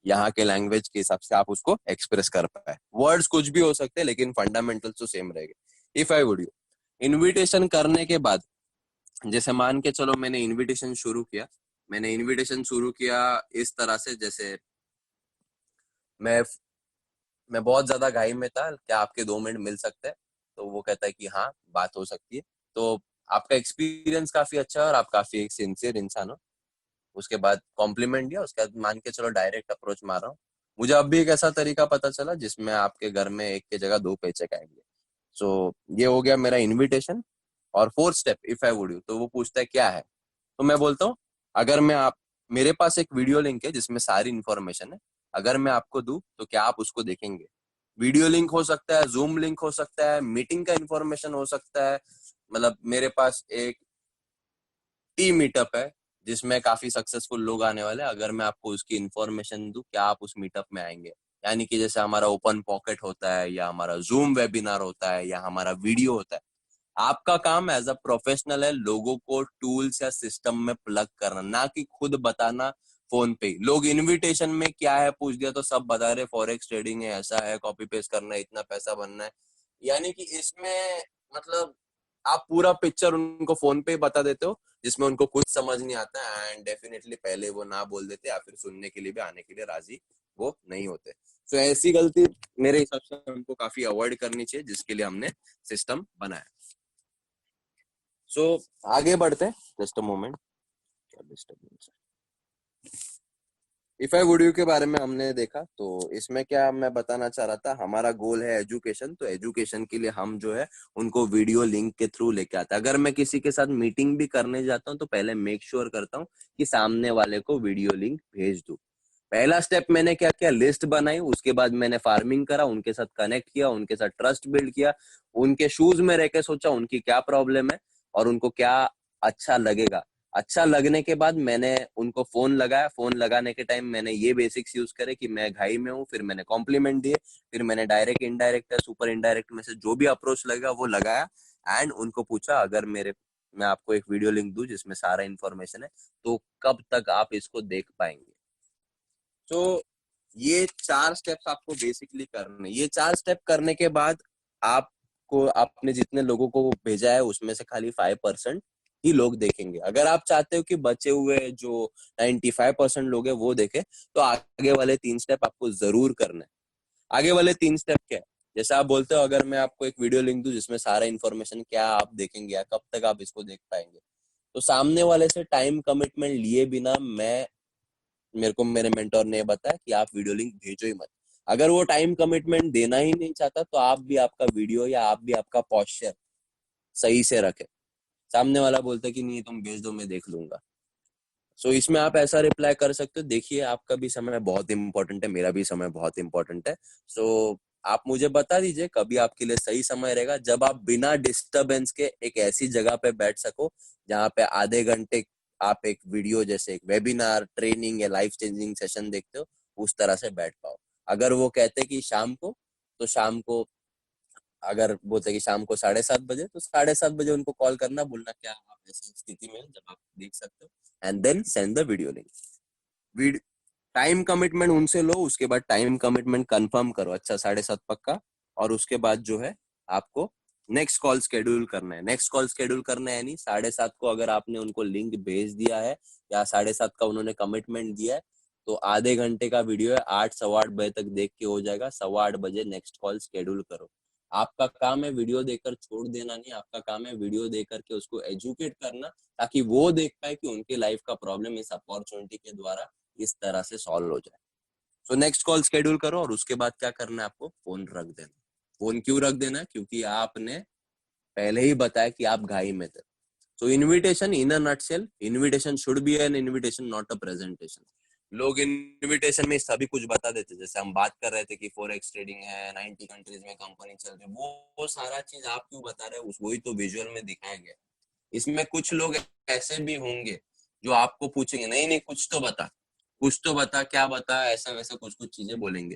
यहाँ के लैंग्वेज के हिसाब से आप उसको एक्सप्रेस कर पाए। वर्ड्स कुछ भी हो सकते हैं लेकिन फंडामेंटल तो सेम रहेगा। If I would you, invitation करने के बाद जैसे मान के चलो मैंने इनविटेशन शुरू किया। मैंने इनविटेशन शुरू किया इस तरह से, जैसे मैं मैं बहुत ज्यादा घाई में था, क्या आपके 2 मिनट मिल सकते हैं? तो वो कहता है कि हाँ बात हो सकती है। तो आपका एक्सपीरियंस काफी अच्छा है और आप काफी एक सिंसियर इंसान हो। उसके बाद कॉम्प्लीमेंट दिया, उसके बाद मान के चलो डायरेक्ट अप्रोच मार रहा हूँ। मुझे अब भी एक ऐसा तरीका पता चला जिसमें आपके घर में एक के जगह 2 पेचेक आएंगे। सो ये हो गया मेरा इनविटेशन। और fourth step if I would you, तो वो पूछता है क्या है? तो मैं बोलता हूँ अगर मैं आप मेरे पास एक वीडियो लिंक है जिसमें सारी इंफॉर्मेशन है, अगर मैं आपको दूं तो क्या आप उसको देखेंगे? वीडियो लिंक हो सकता है, जूम लिंक हो सकता है, मीटिंग का इंफॉर्मेशन हो सकता है। मतलब मेरे पास एक टीम मीटअप है जिसमें काफी सक्सेसफुल लोग आने वाले हैं, अगर मैं आपको उसकी इंफॉर्मेशन दूं क्या आप उस मीटअप में आएंगे? यानी कि जैसे हमारा ओपन पॉकेट होता है या हमारा जूम वेबिनार होता है या हमारा वीडियो होता है, आपका काम एज अ प्रोफेशनल है लोगों को टूल्स या सिस्टम में प्लग करना, ना कि खुद बताना फोन पे। लोग इनविटेशन में क्या है पूछ दिया तो सब बता रहे फॉरेक्स ट्रेडिंग है, ऐसा है, कॉपी पेस्ट करना है, इतना पैसा बनना है। यानी कि इसमें मतलब आप पूरा पिक्चर उनको फोन पे ही बता देते हो जिसमें उनको कुछ समझ नहीं आता, एंड डेफिनेटली पहले वो ना बोल देते या फिर सुनने के लिए भी आने के लिए राजी वो नहीं होते। तो ऐसी गलती मेरे हिसाब से हमको काफी अवॉइड करनी चाहिए, जिसके लिए हमने सिस्टम बनाया। सो आगे बढ़ते हैं। जस्ट अ मोमेंट, क्या डिस्टर्बेंस है? इफ आई वुड यू के बारे में हमने देखा, तो इसमें क्या मैं बताना चाह रहा था, हमारा गोल है एजुकेशन। तो एजुकेशन के लिए हम जो है उनको वीडियो लिंक के थ्रू लेके आते हैं। अगर मैं किसी के साथ मीटिंग भी करने जाता हूँ तो पहले मेक श्योर करता हूँ कि सामने वाले को वीडियो लिंक भेज दूं। पहला स्टेप मैंने क्या किया, लिस्ट बनाई, उसके बाद मैंने फार्मिंग करा, उनके साथ कनेक्ट किया, उनके साथ ट्रस्ट बिल्ड किया, उनके शूज में रह के सोचा उनकी क्या प्रॉब्लम है और उनको क्या अच्छा लगेगा। अच्छा लगने के बाद मैंने उनको फोन लगाया। फोन लगाने के टाइम मैंने ये बेसिक्स यूज करे कि मैं घाई में हूँ, फिर मैंने कॉम्प्लीमेंट दिए, फिर मैंने डायरेक्ट इनडायरेक्ट या सुपर इनडायरेक्ट में से जो भी अप्रोच लगेगा वो लगाया। एंड उनको पूछा अगर मैं आपको एक वीडियो लिंक दूं जिसमें सारा इन्फॉर्मेशन है तो कब तक आप इसको देख पाएंगे? तो ये 4 स्टेप्स आपको बेसिकली करने। ये 4 स्टेप करने के बाद आपको आपने जितने लोगों को भेजा है उसमें से खाली 5% ही लोग देखेंगे। अगर आप चाहते हो कि बचे हुए जो 95% लोग हैं वो देखे, तो आगे वाले 3 स्टेप आपको जरूर करना है। आगे वाले 3 स्टेप क्या है? जैसे आप बोलते हो अगर मैं आपको एक वीडियो लिंक दूं जिसमें सारा इन्फॉर्मेशन, क्या आप देखेंगे या कब तक आप इसको देख पाएंगे? तो सामने वाले से टाइम कमिटमेंट लिए बिना मेरे को मेरे मेंटोर ने बताया कि आप वीडियो लिंक भेजो ही मत। अगर वो टाइम कमिटमेंट देना ही नहीं चाहता तो आप भी आपका वीडियो या आप भी आपका पोस्चर सही से रखे। सामने वाला बोलता है कि नहीं तुम भेज दो मैं देख लूंगा। सो इसमें आप ऐसा रिप्लाई कर सकते हो, देखिए आपका भी समय बहुत इंपॉर्टेंट है, मेरा भी समय बहुत इंपॉर्टेंट है। सो आप मुझे बता दीजिए कभी आपके लिए सही समय रहेगा जब आप बिना डिस्टरबेंस के एक ऐसी जगह पे बैठ सको जहाँ पे आधे घंटे आप एक वीडियो जैसे एक वेबिनार, ट्रेनिंग या लाइफ चेंजिंग सेशन देखते हो उस तरह से बैठ पाओ। अगर वो कहते कि शाम को, तो शाम को, अगर बोलते कि शाम को 7:30 बजे, तो 7:30 बजे उनको कॉल करना, बोलना क्या आप ऐसी स्थिति में हैं जब आप देख सकते हो, and then send the video link. Time commitment उनसे लो, उसके बाद टाइम कमिटमेंट कंफर्म करो, अच्छा 7:30 पक्का। और उसके बाद जो है आपको नेक्स्ट कॉल शेड्यूल करना है। नेक्स्ट कॉल शेड्यूल करना है नहीं, 7:30 को अगर आपने उनको लिंक भेज दिया है या 7:30 का उन्होंने कमिटमेंट दिया है तो आधे घंटे का वीडियो है, 8 सवा 8 बजे तक देख के हो जाएगा। 8:15 बजे नेक्स्ट कॉल शेड्यूल करो। आपका काम है वीडियो देखकर छोड़ देना नहीं, आपका काम है वीडियो देख करके उसको एजुकेट करना ताकि वो देख पाए कि उनके लाइफ का प्रॉब्लम इस अपॉर्चुनिटी के द्वारा इस तरह से सॉल्व हो जाए। सो नेक्स्ट कॉल शेड्यूल करो और उसके बाद क्या करना है, आपको फोन रख देना। फोन क्यों रख देना है? क्योंकि आपने पहले ही बताया कि आप घाई में थे। So invitation in a nutshell, invitation should be an invitation not a presentation. लोग इनविटेशन में सभी कुछ बता देते, जैसे हम बात कर रहे थे कि फॉरेक्स ट्रेडिंग है, 90 कंट्रीज में कंपनी चल रही है, वो सारा चीज आप क्यों बता रहे हो? वही तो विजुअल में दिखाया गया। इसमें कुछ लोग ऐसे भी होंगे जो आपको पूछेंगे नहीं नहीं कुछ तो बता, कुछ तो बता, क्या बता, ऐसा वैसा कुछ कुछ चीजें बोलेंगे।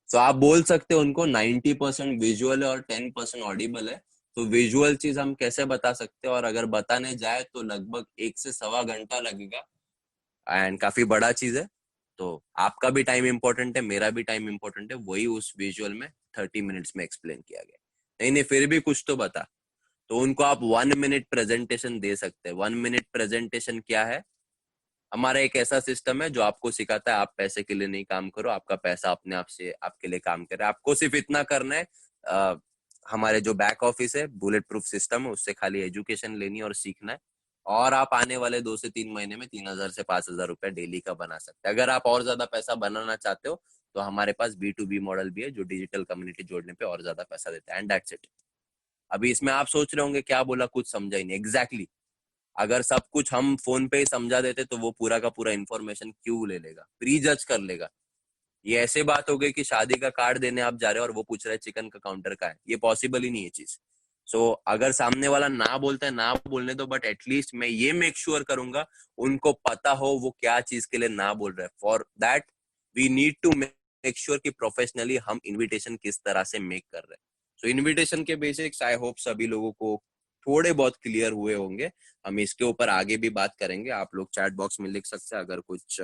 तो आप बोल सकते हो उनको 90% विजुअल है और 10% ऑडिबल है। तो विजुअल चीज हम कैसे बता सकते हैं, और अगर बताने जाए तो लगभग 1 से 1.25 घंटा लगेगा, एंड काफी बड़ा चीज है। तो आपका भी टाइम इंपॉर्टेंट है, मेरा भी टाइम इंपॉर्टेंट है, वही उस विजुअल में 30 मिनट्स में एक्सप्लेन किया गया। नहीं नहीं फिर भी कुछ तो बता, तो उनको आप 1 मिनट प्रेजेंटेशन दे सकते हैं। 1 मिनट प्रेजेंटेशन क्या है, हमारा एक ऐसा सिस्टम है जो आपको सिखाता है आप पैसे के लिए नहीं काम करो, आपका पैसा अपने आप से आपके लिए काम करे। आपको सिर्फ इतना करना है, अ, हमारे जो बैक ऑफिस है बुलेट प्रूफ सिस्टम है, उससे खाली एजुकेशन लेनी है और सीखना है। और आप आने वाले 2 से 3 महीने में 3,000 से 5,000 रुपए डेली का बना सकते हैं। अगर आप और ज्यादा पैसा बनाना चाहते हो तो हमारे पास B2B मॉडल भी है जो डिजिटल कम्युनिटी जोड़ने पे और ज्यादा पैसा देता है, एंड दैट्स इट। अभी इसमें आप सोच रहे होंगे क्या बोला, कुछ समझा ही नहीं। एग्जैक्टली अगर सब कुछ हम फोन पे ही समझा देते तो वो पूरा का पूरा इन्फॉर्मेशन क्यों ले लेगा, प्री जज कर लेगा। ये ऐसे बात हो गई कि शादी का कार्ड देने आप जा रहे हो और वो पूछ रहा है चिकन का काउंटर का है, ये पॉसिबल ही नहीं है चीज। सो अगर सामने वाला ना बोलता है ना बोलने दो, बट एटलीस्ट मैं ये मेक श्योर करूंगा उनको पता हो वो क्या चीज के लिए ना बोल रहा है। For that we need to make sure कि प्रोफेशनली हम इन्विटेशन किस तरह से मेक कर रहे हैं। सो इन्विटेशन के बेसिक्स आई होप सभी लोगों को थोड़े बहुत क्लियर हुए होंगे। हम इसके ऊपर आगे भी बात करेंगे, आप लोग चैट बॉक्स में लिख सकते हैं अगर कुछ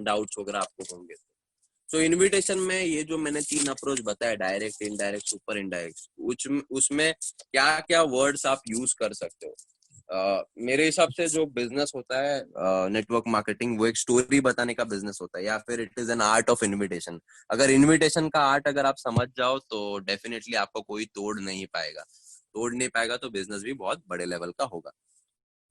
डाउट्स वगैरह आपको होंगे। सो इनविटेशन में ये जो मैंने 3 अप्रोच बताया, डायरेक्ट, इनडायरेक्ट, सुपर इनडायरेक्ट, उसमें क्या क्या वर्ड्स आप यूज कर सकते हो। मेरे हिसाब से जो बिजनेस होता है नेटवर्क मार्केटिंग, वो एक स्टोरी बताने का बिजनेस होता है, या फिर it is an art of invitation. अगर इनविटेशन का आर्ट अगर आप समझ जाओ तो डेफिनेटली आपको कोई तोड़ नहीं पाएगा। तोड़ नहीं पाएगा तो बिजनेस भी बहुत बड़े लेवल का होगा।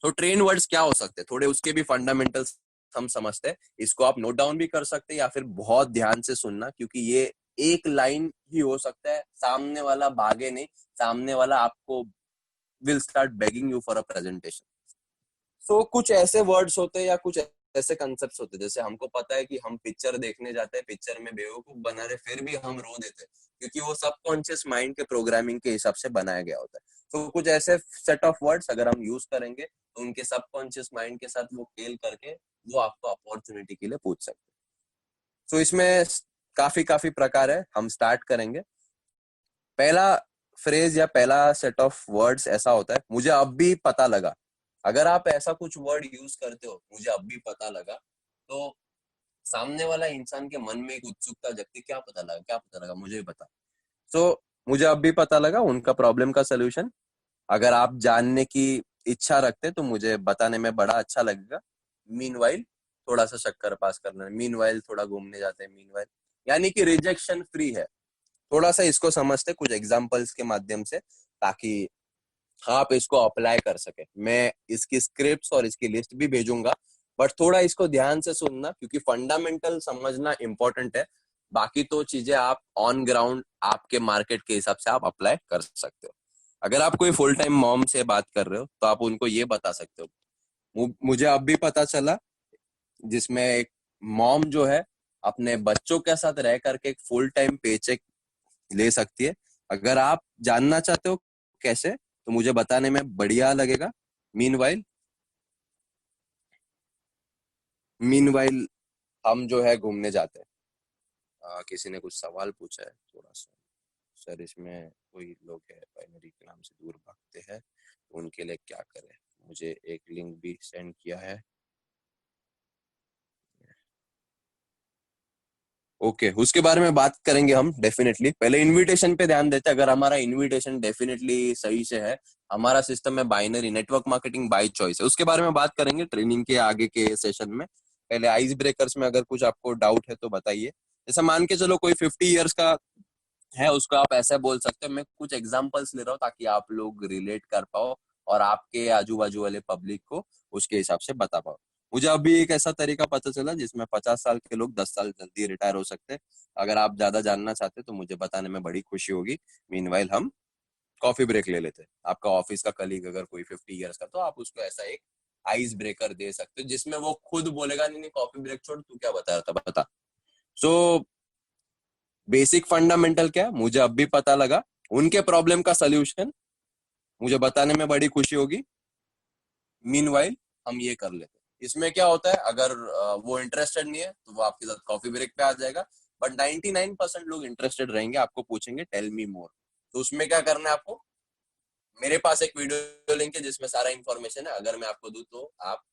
तो ट्रेन वर्ड्स क्या हो सकते हैं, थोड़े उसके भी फंडामेंटल्स हम समझते हैं। इसको आप नोट डाउन भी कर सकते हैं या फिर बहुत ध्यान से सुनना, क्योंकि ये एक लाइन ही हो सकता है, सामने वाला भागे नहीं, सामने वाला आपको will start begging you for a presentation. So कुछ ऐसे वर्ड्स होते हैं या कुछ ऐसे कंसेप्ट होते हैं, जैसे हमको पता है कि हम पिक्चर देखने जाते हैं, पिक्चर में बेवकूफ बना रहे फिर भी हम रो देते हैं, क्योंकि वो सबकॉन्शियस माइंड के प्रोग्रामिंग के हिसाब से बनाया गया होता है। तो कुछ ऐसे सेट ऑफ वर्ड्स अगर हम यूज करेंगे तो उनके सबकॉन्शियस माइंड के साथ वो खेल करके वो आपको अपॉर्चुनिटी के लिए पूछ सकते हैं। तो इसमें काफी काफी प्रकार है, हम स्टार्ट करेंगे। पहला फ्रेज या पहला सेट ऑफ वर्ड्स ऐसा होता है, मुझे अब भी पता लगा। अगर आप ऐसा कुछ वर्ड यूज करते हो, मुझे अब भी पता लगा, तो सामने वाला इंसान के मन में एक उत्सुकता जगती, क्या पता लगा, क्या पता लगा, मुझे भी बता। सो मुझे अब भी पता लगा उनका प्रॉब्लम का सोल्यूशन। अगर आप जानने की इच्छा रखते तो मुझे बताने में बड़ा अच्छा लगेगा। मीनवाइल थोड़ा सा शक्कर पास करना है, मीनवाइल थोड़ा घूमने जाते हैं, मीनवाइल यानी कि रिजेक्शन फ्री है। थोड़ा सा इसको समझते कुछ एग्जांपल्स के माध्यम से, ताकि आप इसको अप्लाई कर सके। मैं इसकी स्क्रिप्ट्स और इसकी लिस्ट भी भेजूंगा, बट थोड़ा इसको ध्यान से सुनना, क्योंकि फंडामेंटल समझना इंपॉर्टेंट है। बाकी तो चीजें आप ऑन ग्राउंड आपके मार्केट के हिसाब से आप अप्लाई कर सकते हो। अगर आप कोई फुल टाइम मॉम से बात कर रहे हो तो आप उनको ये बता सकते हो, मुझे अब भी पता चला, जिसमें एक मॉम जो है अपने बच्चों के साथ रह करके एक फुल टाइम पेचेक ले सकती है। अगर आप जानना चाहते हो कैसे, तो मुझे बताने में बढ़िया लगेगा। मीनवाइल मीनवाइल हम जो है घूमने जाते हैं। किसी ने कुछ सवाल पूछा है थोड़ा सा, सर इसमें कोई लोग है बाइनरी के नाम से दूर भागते हैं, उनके लिए क्या करें। मुझे एक लिंक भी सेंड किया है। ओके उसके बारे में बात करेंगे हम डेफिनेटली। पहले इनविटेशन पे ध्यान देते हैं। अगर हमारा इनविटेशन डेफिनेटली सही से है, हमारा सिस्टम है binary, network marketing by choice है, उसके बारे में बात करेंगे ट्रेनिंग के आगे के सेशन में। पहले आइस ब्रेकर्स में अगर कुछ आपको डाउट है तो बताइए। जैसे मान के चलो कोई 50 ईयर्स का है, उसको आप ऐसे बोल सकते हो। मैं कुछ एग्जांपल्स ले रहा हूँ ताकि आप लोग रिलेट कर पाओ और आपके आजू बाजू वाले पब्लिक को उसके हिसाब से बता पाओ। मुझे अभी एक ऐसा तरीका पता चला जिसमें 50 साल के लोग 10 साल जल्दी रिटायर हो सकते हैं। अगर आप ज्यादा जानना चाहते तो मुझे बताने में बड़ी खुशी होगी। मीनवाइल हम कॉफी ब्रेक ले लेते हैं। आपका ऑफिस का कलीग अगर कोई 50 ईयर्स का, तो आप उसको ऐसा एक आइस ब्रेकर दे सकते हो जिसमें वो खुद बोलेगा नहीं नहीं कॉफी ब्रेक छोड़, तू क्या बता रहा था बता। सो बेसिक फंडामेंटल क्या है, मुझे अब भी पता लगा, उनके प्रॉब्लम का सोल्यूशन मुझे बताने में बड़ी खुशी होगी। मीनवाइल हम ये कर लेते हैं, इसमें क्या होता है, अगर वो इंटरेस्टेड नहीं है तो वो आपके साथ कॉफी ब्रेक पे आ जाएगा, बट 99% लोग इंटरेस्टेड रहेंगे, आपको पूछेंगे टेल मी मोर। तो उसमें क्या करना है आपको, मेरे पास एक वीडियो लिंक है जिसमें सारा इन्फॉर्मेशन है, अगर मैं आपको दूं तो आप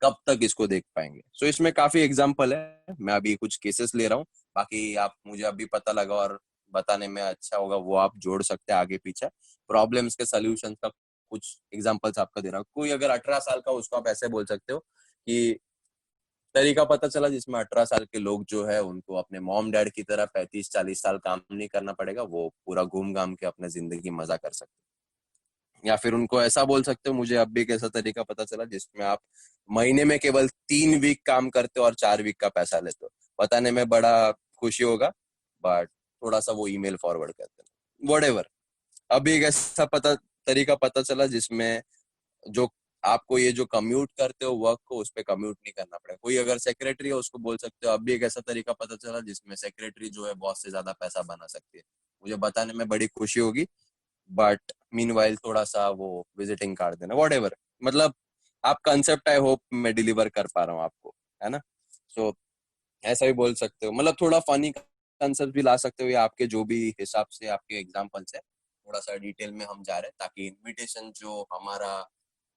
कब तक इसको देख पाएंगे। सो इसमें काफी एग्जांपल है, मैं अभी कुछ केसेस ले रहा हूँ, बाकी आप मुझे अभी पता लगा और बताने में अच्छा होगा वो आप जोड़ सकते हैं आगे पीछे, प्रॉब्लम्स के सोल्यूशन का कुछ एग्जांपल्स आपका दे रहा हूँ। कोई अगर 18 साल का, उसको आप ऐसे बोल सकते हो कि तरीका पता चला जिसमें 18 साल के लोग जो है उनको अपने मॉम डैड की तरह 35-40 साल काम नहीं करना पड़ेगा, वो पूरा घूम घाम के अपने जिंदगी मजा कर सकते हैं। या फिर उनको ऐसा बोल सकते हो, मुझे अब भी एक ऐसा तरीका पता चला जिसमें आप महीने में केवल 3 वीक काम करते हो और 4 वीक का पैसा लेते हो। बताने में बड़ा खुशी होगा, बट थोड़ा सा वो ईमेल फॉरवर्ड करते हैं, वट। अभी एक ऐसा तरीका पता चला जिसमें जो आपको ये जो कम्यूट करते हो वर्क को, उस पर कम्यूट नहीं करना पड़ेगा। कोई अगर सेक्रेटरी है उसको बोल सकते हो। अभी एक ऐसा तरीका पता चला जिसमें सेक्रेटरी जो है बॉस से ज्यादा पैसा बना सकती है। मुझे बताने में बड़ी खुशी होगी, बट मीनवाइल थोड़ा सा वो विजिटिंग कार्ड देना, वॉट। मतलब आप कंसेप्ट आई होप मैं डिलीवर कर पा रहा हूँ आपको, है ना। सो ऐसा भी बोल सकते हो, मतलब थोड़ा फनी कंसेप्ट भी ला सकते हो, या आपके जो भी हिसाब से आपके एग्जाम्पल्स है थोड़ा सा डिटेल में हम जा रहे हैं, ताकि इनविटेशन जो हमारा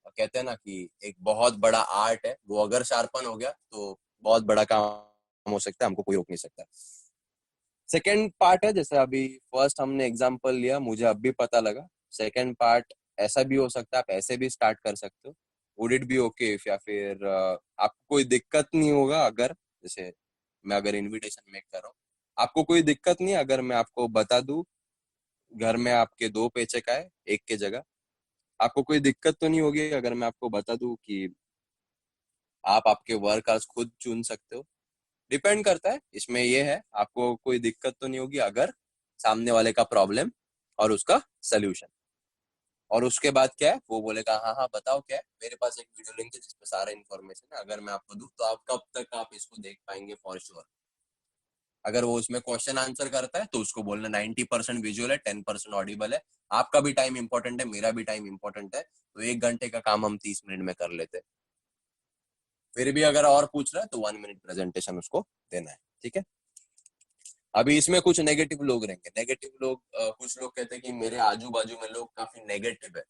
कहते हैं ना कि एक बहुत बड़ा आर्ट है, वो अगर शार्पन हो गया तो बहुत बड़ा काम हो सकता है, हमको कोई रोक नहीं सकता। सेकेंड पार्ट है, जैसे अभी फर्स्ट हमने एग्जांपल लिया, मुझे अब भी पता लगा। सेकेंड पार्ट ऐसा भी हो सकता है, आप ऐसे भी स्टार्ट कर सकते हो, would it be okay if, या फिर आपको कोई दिक्कत नहीं होगा अगर, जैसे मैं अगर इनविटेशन मेक कर रहा हूँ, आपको कोई दिक्कत नहीं अगर मैं आपको बता दूं घर में आपके 2 पेचेक आए एक के जगह, आपको कोई दिक्कत तो नहीं होगी अगर मैं आपको बता दूं कि आप आपके वर्क आवर्स खुद चुन सकते हो। डिपेंड करता है, इसमें ये है आपको कोई दिक्कत तो नहीं होगी अगर सामने वाले का प्रॉब्लम और उसका सोल्यूशन, और उसके बाद क्या है वो बोलेगा हाँ हाँ बताओ क्या है, मेरे पास एक वीडियो लिंक है जिसमें सारा इन्फॉर्मेशन है, अगर मैं आपको दूं तो आप कब तक आप इसको देख पाएंगे फॉर श्योर। अगर वो उसमें क्वेश्चन आंसर करता है तो उसको बोलना 90% विजुअल है, 10% ऑडिबल है। आपका भी टाइम इंपॉर्टेंट है, मेरा भी टाइम इंपॉर्टेंट है, तो 1 घंटे का काम हम 30 मिनट में कर लेते हैं। फिर भी अगर और पूछ रहा है तो 1 मिनट प्रेजेंटेशन उसको देना है, ठीक है। अभी इसमें कुछ नेगेटिव लोग रहेंगे। नेगेटिव लोग, कुछ लोग कहते हैं कि मेरे आजू बाजू में लोग काफी नेगेटिव है।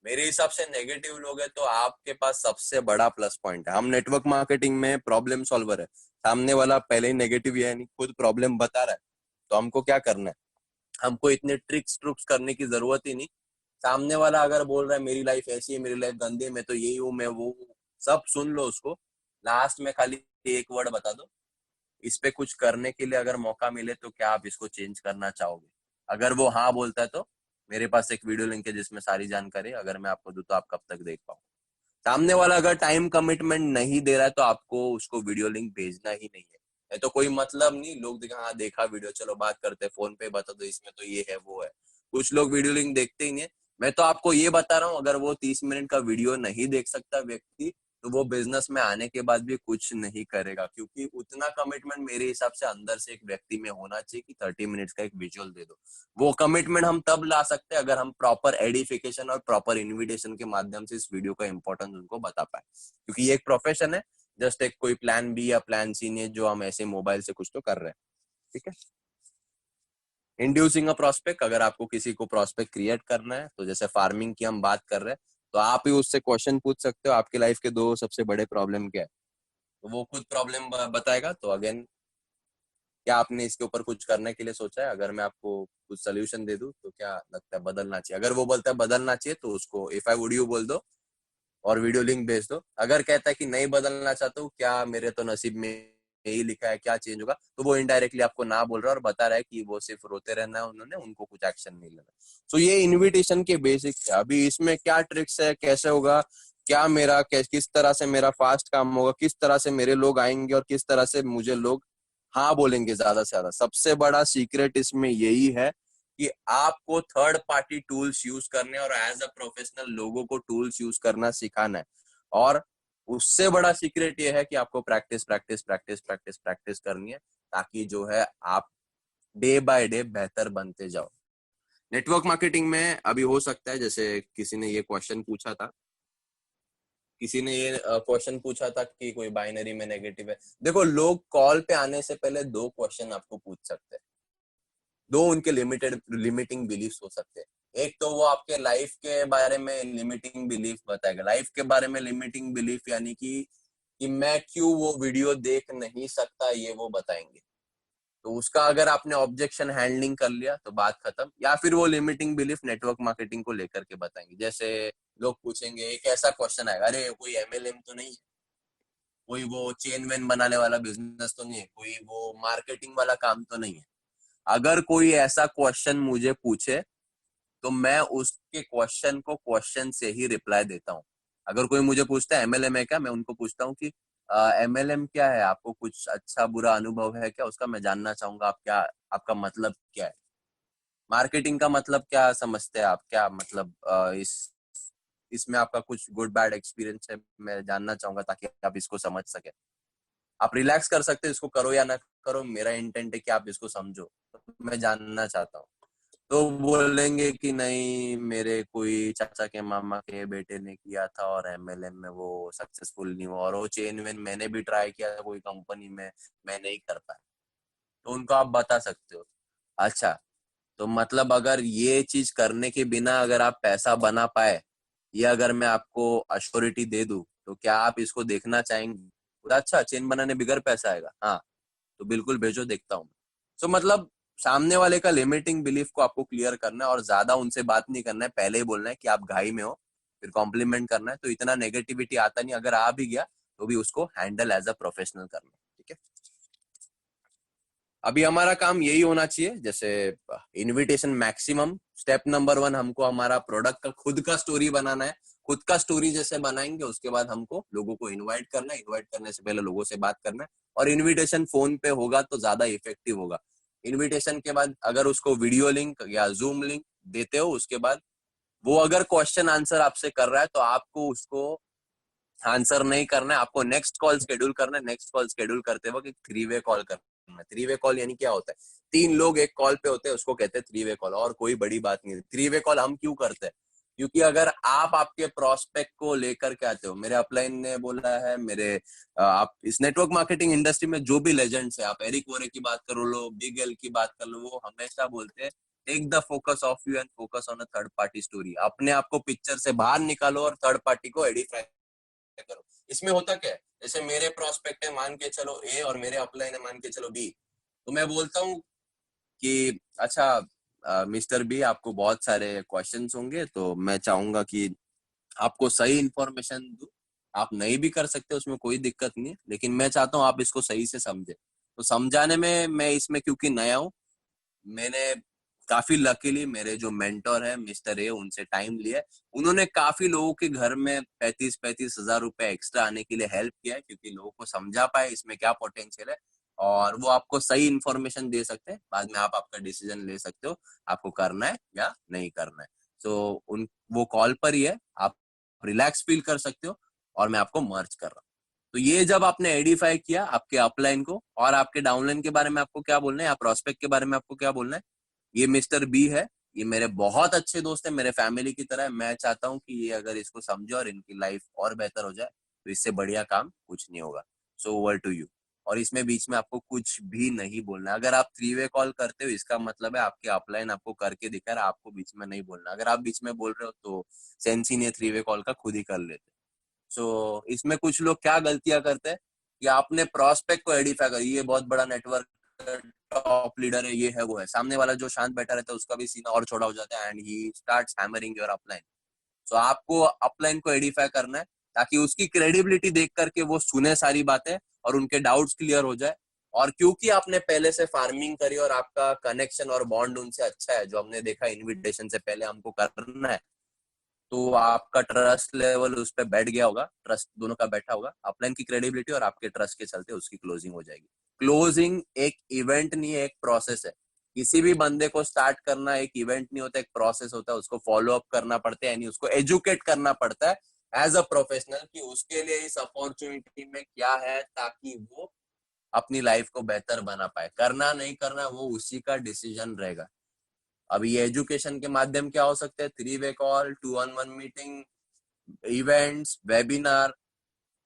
मेरे हिसाब से नेगेटिव लोग है तो आपके पास सबसे बड़ा प्लस पॉइंट है। हम नेटवर्क मार्केटिंग में प्रॉब्लम सॉल्वर है। सामने वाला पहले ही नेगेटिव है, नहीं खुद प्रॉब्लम बता रहा है, तो हमको क्या करना है, हमको इतने ट्रिक्स ट्रुक्स करने की जरूरत ही नहीं। सामने वाला अगर बोल रहा है मेरी लाइफ ऐसी है, मेरी लाइफ गंदी है, मैं तो यही हूँ, मैं वो हूँ, सब सुन लो उसको। लास्ट में खाली एक वर्ड बता दो, इस पे कुछ करने के लिए अगर मौका मिले तो क्या आप इसको चेंज करना चाहोगे। अगर वो हाँ बोलता है तो मेरे पास एक वीडियो लिंक है जिसमें सारी जानकारी, अगर मैं आपको दूं तो आप कब तक देख पाओ। सामने वाला अगर टाइम कमिटमेंट नहीं दे रहा है तो आपको उसको वीडियो लिंक भेजना ही नहीं है तो कोई मतलब नहीं। लोग देखा हाँ देखा वीडियो, चलो बात करते हैं, फोन पे बता दो इसमें तो ये है वो है। कुछ लोग वीडियो लिंक देखते ही नहीं है। मैं तो आपको ये बता रहा हूँ, अगर वो 30 मिनट का वीडियो नहीं देख सकता व्यक्ति, तो वो बिजनेस में आने के बाद भी कुछ नहीं करेगा, क्योंकि उतना कमिटमेंट मेरे हिसाब से अंदर से एक व्यक्ति में होना चाहिए कि 30 मिनट्स का एक विजुअल दे दो। वो कमिटमेंट हम तब ला सकते हैं अगर हम प्रॉपर एडिफिकेशन और प्रॉपर इन्विटेशन के माध्यम से इस वीडियो का इंपॉर्टेंस उनको बता पाए, क्योंकि ये एक प्रोफेशन है, जस्ट एक कोई प्लान बी या प्लान सी नहीं है जो हम ऐसे मोबाइल से कुछ तो कर रहे हैं, ठीक है। इंड्यूसिंग अ प्रोस्पेक्ट, अगर आपको किसी को प्रोस्पेक्ट क्रिएट करना है, तो जैसे फार्मिंग की हम बात कर रहे हैं, तो आप ही उससे क्वेश्चन पूछ सकते हो आपकी लाइफ के 2 सबसे बड़े प्रॉब्लम क्या है, तो वो खुद प्रॉब्लम बताएगा। तो अगेन, क्या आपने इसके ऊपर कुछ करने के लिए सोचा है? अगर मैं आपको कुछ सोल्यूशन दे दूं तो क्या लगता है बदलना चाहिए? अगर वो बोलता है बदलना चाहिए तो उसको इफ आई वुड यू बोल दो और वीडियो लिंक भेज दो। अगर कहता है कि नहीं बदलना चाहता हूँ, क्या मेरे तो नसीब में यही लिखा है, क्या चेंज होगा, तो वो इनडायरेक्टली आपको ना बोल रहा है और बता रहा है कि वो सिर्फ रोते रहना है, उन्होंने उनको कुछ एक्शन नहीं लेना। तो ये इनविटेशन के बेसिक्स है। अभी इसमें क्या ट्रिक्स है, कैसे होगा, क्या मेरा किस तरह से मेरा फास्ट काम होगा, किस तरह से मेरे लोग आएंगे और किस तरह से मुझे लोग हाँ बोलेंगे ज्यादा से ज्यादा, सबसे बड़ा सीक्रेट इसमें यही है कि आपको थर्ड पार्टी टूल्स यूज करने और एज अ प्रोफेशनल लोगों को टूल्स यूज करना सिखाना है। और उससे बड़ा सीक्रेट ये है कि आपको practice practice practice practice practice करनी है, ताकि जो है आप डे बाय डे बेहतर बनते जाओ। नेटवर्क मार्केटिंग में अभी हो सकता है, जैसे किसी ने ये क्वेश्चन पूछा था किसी ने ये क्वेश्चन पूछा था कि कोई बाइनरी में नेगेटिव है। देखो, लोग कॉल पे आने से पहले 2 क्वेश्चन आपको पूछ सकते हैं, 2 उनके लिमिटिंग बिलीफ हो सकते हैं। एक तो वो आपके लाइफ के बारे में लिमिटिंग बिलीफ बताएगा। लाइफ के बारे में लिमिटिंग बिलीफ यानी कि मैं क्यों वो वीडियो देख नहीं सकता, ये वो बताएंगे। तो उसका अगर आपने ऑब्जेक्शन हैंडलिंग कर लिया तो बात खत्म। या फिर वो लिमिटिंग बिलीफ नेटवर्क मार्केटिंग को लेकर के बताएंगे। जैसे लोग पूछेंगे, एक ऐसा क्वेश्चन आएगा, अरे कोई एमएलएम तो नहीं है, कोई वो चेन वेन बनाने वाला बिजनेस तो नहीं है, कोई वो मार्केटिंग वाला काम तो नहीं है। अगर कोई ऐसा क्वेश्चन मुझे पूछे तो मैं उसके क्वेश्चन को क्वेश्चन से ही रिप्लाई देता हूँ। अगर कोई मुझे पूछता है एमएलएम है क्या, मैं उनको पूछता हूँ कि एमएलएम क्या है, आपको कुछ अच्छा बुरा अनुभव है क्या, उसका मैं जानना चाहूंगा। आप क्या, आपका मतलब क्या है, मार्केटिंग का मतलब क्या समझते हैं आप, क्या मतलब इसमें आपका कुछ गुड बैड एक्सपीरियंस है, मैं जानना चाहूंगा ताकि आप इसको समझ सके। आप रिलैक्स कर सकते हैं, इसको करो या ना करो, मेरा इंटेंट है कि आप इसको समझो, तो मैं जानना चाहता हूँ। तो बोलेंगे कि नहीं, मेरे कोई चाचा के मामा के बेटे ने किया था और एमएलएम में वो सक्सेसफुल नहीं हुआ, और वो चेन वेन मैंने भी ट्राई किया था कोई कंपनी में, मैं नहीं कर पाया। तो उनको आप बता सकते हो, अच्छा, तो मतलब अगर ये चीज करने के बिना अगर आप पैसा बना पाए, ये अगर मैं आपको अश्योरिटी दे दूं, तो क्या आप इसको देखना चाहेंगे? बोला, अच्छा, चेन बनाने बिगर पैसा आएगा, हाँ, तो बिल्कुल भेजो, देखता हूँ। तो मतलब सामने वाले का लिमिटिंग बिलीफ को आपको क्लियर करना है और ज्यादा उनसे बात नहीं करना है। पहले ही बोलना है कि आप घाई में हो, फिर कॉम्प्लीमेंट करना है, तो इतना नेगेटिविटी आता नहीं। अगर आ भी गया तो भी उसको हैंडल एज अ प्रोफेशनल करना है। ठीक है, अभी हमारा काम यही होना चाहिए। जैसे इनविटेशन मैक्सिमम, स्टेप नंबर 1, हमको हमारा प्रोडक्ट का खुद का स्टोरी बनाना है। खुद का स्टोरी जैसे बनाएंगे, उसके बाद हमको लोगों को इनवाइट करना है। इनवाइट करने से पहले लोगों से बात करना है, और इनविटेशन फोन पे होगा तो ज्यादा इफेक्टिव होगा। इनविटेशन के बाद अगर उसको वीडियो लिंक या जूम लिंक देते हो, उसके बाद वो अगर क्वेश्चन आंसर आपसे कर रहा है तो आपको उसको आंसर नहीं करना है, आपको नेक्स्ट कॉल शेड्यूल करना है। नेक्स्ट कॉल शेड्यूल करते वक्त एक 3 वे कॉल करना है। 3 वे कॉल यानी क्या होता है, 3 लोग एक कॉल पे होते हैं, उसको कहते हैं 3 वे कॉल, और कोई बड़ी बात नहीं है। 3 वे कॉल हम क्यों करते हैं, क्योंकि अगर आप आपके प्रोस्पेक्ट को लेकर के आते हो, मेरे अपलाइन ने बोला है, मेरे आप इस नेटवर्क मार्केटिंग इंडस्ट्री में जो भी लेजेंड्स है, आप एरिक वोरे की बात करो लो, बिग एल की बात कर लो, वो हमेशा बोलते हैं take the focus off you and focus on a third party story. अपने आप को पिक्चर से बाहर निकालो और थर्ड पार्टी को एडिफाई करो। इसमें होता क्या है, जैसे मेरे प्रोस्पेक्ट है मान के चलो ए, और मेरे अपलाइन है मान के चलो बी, तो मैं बोलता हूँ कि अच्छा मिस्टर बी, आपको बहुत सारे क्वेश्चंस होंगे, तो मैं चाहूंगा कि आपको सही इंफॉर्मेशन दूं। आप नहीं भी कर सकते, उसमें कोई दिक्कत नहीं है, लेकिन मैं चाहता हूँ आप इसको सही से समझे। तो समझाने में मैं इसमें क्योंकि नया हूँ, मैंने काफी लकीली मेरे जो मेंटोर है मिस्टर ए, उनसे टाइम लिया है। उन्होंने काफी लोगों के घर में 35-35 हजार रुपए एक्स्ट्रा आने के लिए हेल्प किया है, क्योंकि लोगों को समझा पाए इसमें क्या पोटेंशियल है, और वो आपको सही इन्फॉर्मेशन दे सकते हैं। बाद में आप आपका डिसीजन ले सकते हो, आपको करना है या नहीं करना है। तो उन वो कॉल पर ही है, आप रिलैक्स फील कर सकते हो, और मैं आपको मर्ज कर रहा हूँ। तो ये जब आपने एडिफाई किया आपके अपलाइन को, और आपके डाउनलाइन के बारे में आपको क्या बोलना है, या प्रोस्पेक्ट के बारे में आपको क्या बोलना है, ये मिस्टर बी है, ये मेरे बहुत अच्छे दोस्त है, मेरे फैमिली की तरह है। मैं चाहता हूँ कि ये अगर इसको समझे और इनकी लाइफ और बेहतर हो जाए, तो इससे बढ़िया काम कुछ नहीं होगा। So over to you. और इसमें बीच में आपको कुछ भी नहीं बोलना है। अगर आप 3 वे कॉल करते हो, इसका मतलब है आपके अपलाइन आपको करके दिखा रहा है, आपको बीच में नहीं बोलना। अगर आप बीच में बोल रहे हो तो सेंस ही नहीं, 3 वे कॉल का खुद ही कर लेते। सो इसमें कुछ लोग क्या गलतियां करते हैं कि आपने प्रोस्पेक्ट को एडिफाई कर, ये बहुत बड़ा नेटवर्क टॉप लीडर है, ये है वो है, सामने वाला जो शांत बैठा रहता है उसका भी सीना और छोटा हो जाता है, and he starts hammering your upline. So आपको अपलाइन को एडिफाई करना है, ताकि उसकी क्रेडिबिलिटी देख करके वो सुने सारी बातें और उनके डाउट्स क्लियर हो जाए। और क्योंकि आपने पहले से फार्मिंग करी और आपका कनेक्शन और बॉन्ड उनसे अच्छा है, जो हमने देखा इनविटेशन से पहले हमको करना है, तो आपका ट्रस्ट लेवल उस पर बैठ गया होगा, ट्रस्ट दोनों का बैठा होगा। अपलाइन की क्रेडिबिलिटी और आपके ट्रस्ट के चलते उसकी क्लोजिंग हो जाएगी। क्लोजिंग एक इवेंट नहीं है, एक प्रोसेस है। किसी भी बंदे को स्टार्ट करना एक इवेंट नहीं होता, एक प्रोसेस होता है। उसको फॉलो अप करना पड़ता है, यानी उसको एजुकेट करना पड़ता है एज अ प्रोफेशनल, कि उसके लिए इस अपॉर्चुनिटी में क्या है, ताकि वो अपनी लाइफ को बेहतर बना पाए। करना नहीं करना वो उसी का डिसीजन रहेगा। अब ये एजुकेशन के माध्यम क्या हो सकते हैं, 3 way call, 2-on-1 meeting, events, webinar,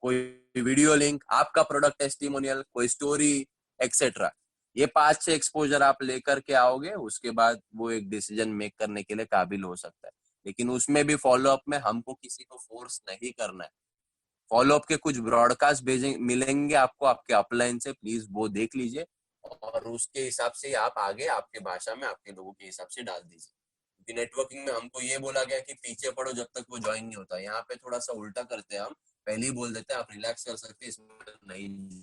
कोई वीडियो लिंक, आपका प्रोडक्ट टेस्टिमोनियल, कोई स्टोरी, एक्सेट्रा। ये 5-6 एक्सपोजर आप लेकर के आओगे, उसके बाद वो एक डिसीजन मेक करने के लिए काबिल हो सकता है। लेकिन उसमें भी फॉलोअप में हमको किसी को फोर्स नहीं करना है। फॉलोअप के कुछ ब्रॉडकास्ट भेजें मिलेंगे आपको आपके अपलाइन से, प्लीज वो देख लीजिए और उसके हिसाब से आप आगे आपके भाषा में आपके लोगों के हिसाब से डाल दीजिए। क्योंकि नेटवर्किंग में हमको ये बोला गया कि पीछे पड़ो जब तक वो ज्वाइन नहीं होता। यहाँ पे थोड़ा सा उल्टा करते हैं, हम पहले ही बोल देते हैं आप रिलैक्स कर सकते हैं, इसमें नहीं।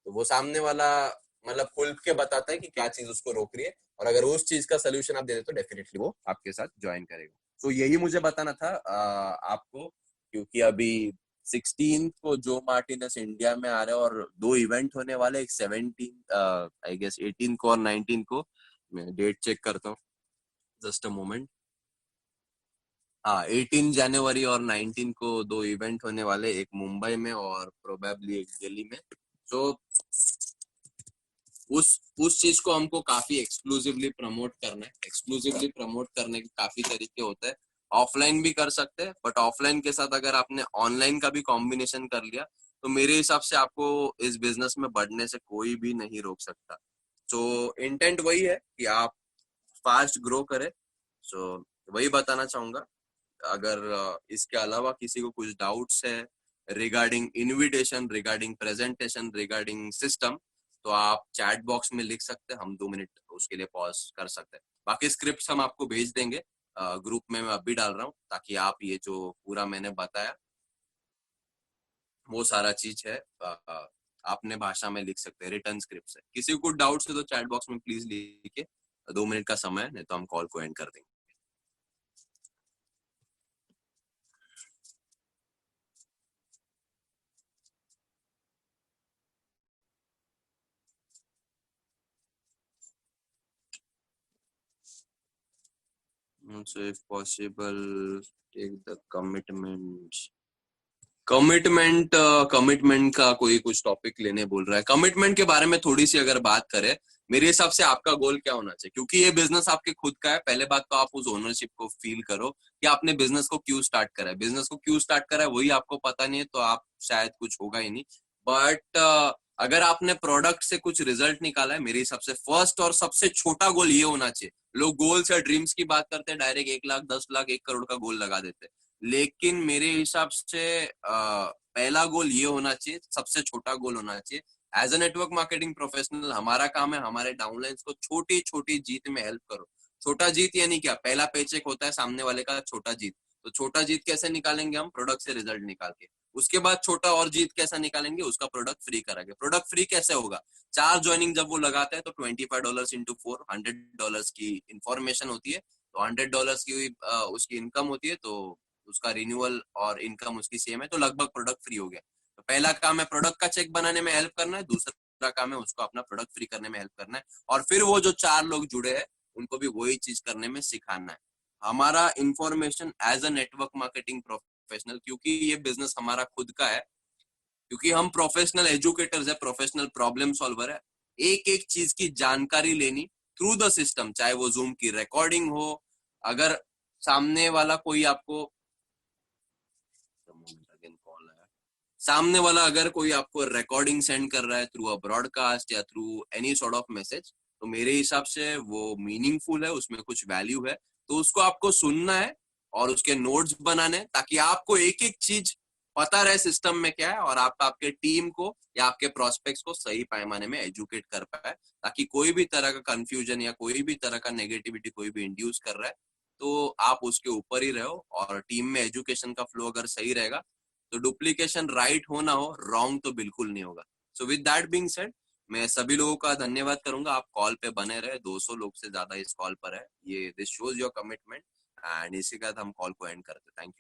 तो वो सामने वाला मतलब खुल के बताता है कि क्या चीज उसको रोक रही है, और अगर उस चीज का सोल्यूशन आप दे दे तो डेफिनेटली वो आपके साथ ज्वाइन करेगा। तो यही मुझे बताना था आपको, क्योंकि अभी 16 को जो मार्टिनस इंडिया में आ रहे हैं और 2 इवेंट होने वाले, एक 17 आई गेस 18 को और 19 को। मैं डेट चेक करता हूँ, जस्ट अ मोमेंट। हाँ, 18 जनवरी और 19 को 2 इवेंट होने वाले, एक मुंबई में और प्रोबेबली एक दिल्ली में। तो उस चीज को हमको काफी एक्सक्लूसिवली प्रमोट करना है। एक्सक्लूसिवली प्रमोट करने के काफी तरीके होते हैं। ऑफलाइन भी कर सकते हैं, बट ऑफलाइन के साथ अगर आपने ऑनलाइन का भी कॉम्बिनेशन कर लिया तो मेरे हिसाब से आपको इस बिजनेस में बढ़ने से कोई भी नहीं रोक सकता। तो इंटेंट वही है कि आप फास्ट ग्रो करें। सो वही बताना चाहूंगा। अगर इसके अलावा किसी को कुछ डाउट्स है regarding invitation, regarding presentation, regarding system, तो आप चैट बॉक्स में लिख सकते हैं, हम 2 मिनट उसके लिए पॉज कर सकते हैं। बाकी स्क्रिप्ट हम आपको भेज देंगे ग्रुप में, मैं अभी डाल रहा हूँ, ताकि आप ये जो पूरा मैंने बताया वो सारा चीज है आपने भाषा में लिख सकते हैं, रिटर्न स्क्रिप्ट है। किसी को डाउट्स है तो चैट बॉक्स में प्लीज लिखिए। 2 मिनट का समय है, नहीं तो हम कॉल को एंड कर देंगे। So if possible, take the commitment. Commitment का कोई कुछ टॉपिक लेने बोल रहा है। कमिटमेंट के बारे में थोड़ी सी अगर बात करें, मेरे हिसाब से आपका गोल क्या होना चाहिए, क्योंकि ये बिजनेस आपके खुद का है। पहले बात तो आप उस ओनरशिप को फील करो कि आपने बिजनेस को क्यों स्टार्ट करा है। बिजनेस को क्यों स्टार्ट करा है वही आपको पता नहीं है, तो आप शायद कुछ होगा ही नहीं। बट अगर आपने प्रोडक्ट से कुछ रिजल्ट निकाला है, मेरे हिसाब से फर्स्ट और सबसे छोटा गोल ये होना चाहिए। लोग गोल्स या ड्रीम्स की बात करते हैं, डायरेक्ट 1 लाख, 10 लाख, 1 करोड़ का गोल लगा देते हैं। लेकिन मेरे हिसाब से पहला गोल ये होना चाहिए, सबसे छोटा गोल होना चाहिए। As a network marketing professional हमारा काम है हमारे डाउनलाइंस को छोटी छोटी जीत में हेल्प करो। छोटा जीत यानी क्या, पहला पेचेक होता है सामने वाले का छोटा जीत। तो छोटा जीत कैसे निकालेंगे हम, प्रोडक्ट से रिजल्ट निकाल के। उसके बाद छोटा और जीत कैसा निकालेंगे, उसका प्रोडक्ट फ्री कराएंगे। प्रोडक्ट फ्री कैसे होगा, 4 ज्वाइनिंग जब वो लगाते हैं तो $25 इंटू 4, $100 की इंफॉर्मेशन होती है। तो $100 की उसकी इनकम होती है, तो उसका रिन्यूअल और इनकम उसकी सेम है, तो लगभग प्रोडक्ट फ्री हो गया। तो पहला काम है प्रोडक्ट का चेक बनाने में हेल्प करना है, दूसरा काम है उसको अपना प्रोडक्ट फ्री करने में हेल्प करना है, और फिर वो जो 4 लोग जुड़े हैं उनको भी वही चीज करने में सिखाना है। हमारा information as a network marketing professional, क्योंकि ये बिजनेस हमारा खुद का है, क्योंकि हम प्रोफेशनल एजुकेटर्स है, प्रोफेशनल प्रॉब्लम सॉल्वर है, एक एक चीज की जानकारी लेनी थ्रू द सिस्टम, चाहे वो जूम की रिकॉर्डिंग हो। अगर सामने वाला कोई आपको कॉल आया, सामने वाला अगर कोई आपको रिकॉर्डिंग सेंड कर रहा है थ्रू अ ब्रॉडकास्ट या through any sort of message, तो मेरे हिसाब से वो मीनिंगफुल है, उसमें कुछ वैल्यू है, तो उसको आपको सुनना है और उसके नोट्स बनाने, ताकि आपको एक एक चीज पता रहे सिस्टम में क्या है, और आप आपके टीम को या आपके प्रोस्पेक्ट्स को सही पैमाने में एजुकेट कर पाए, ताकि कोई भी तरह का कंफ्यूजन या कोई भी तरह का नेगेटिविटी कोई भी इंड्यूस कर रहा है तो आप उसके ऊपर ही रहो। और टीम में एजुकेशन का फ्लो अगर सही रहेगा तो डुप्लीकेशन राइट हो ना हो, रॉन्ग तो बिल्कुल नहीं होगा। So with that being said, मैं सभी लोगों का धन्यवाद करूंगा। आप कॉल पे बने रहे, 200 लोग से ज्यादा इस कॉल पर है, ये this shows your commitment. And इसी के साथ हम कॉल को एंड करते हैं। Thank you.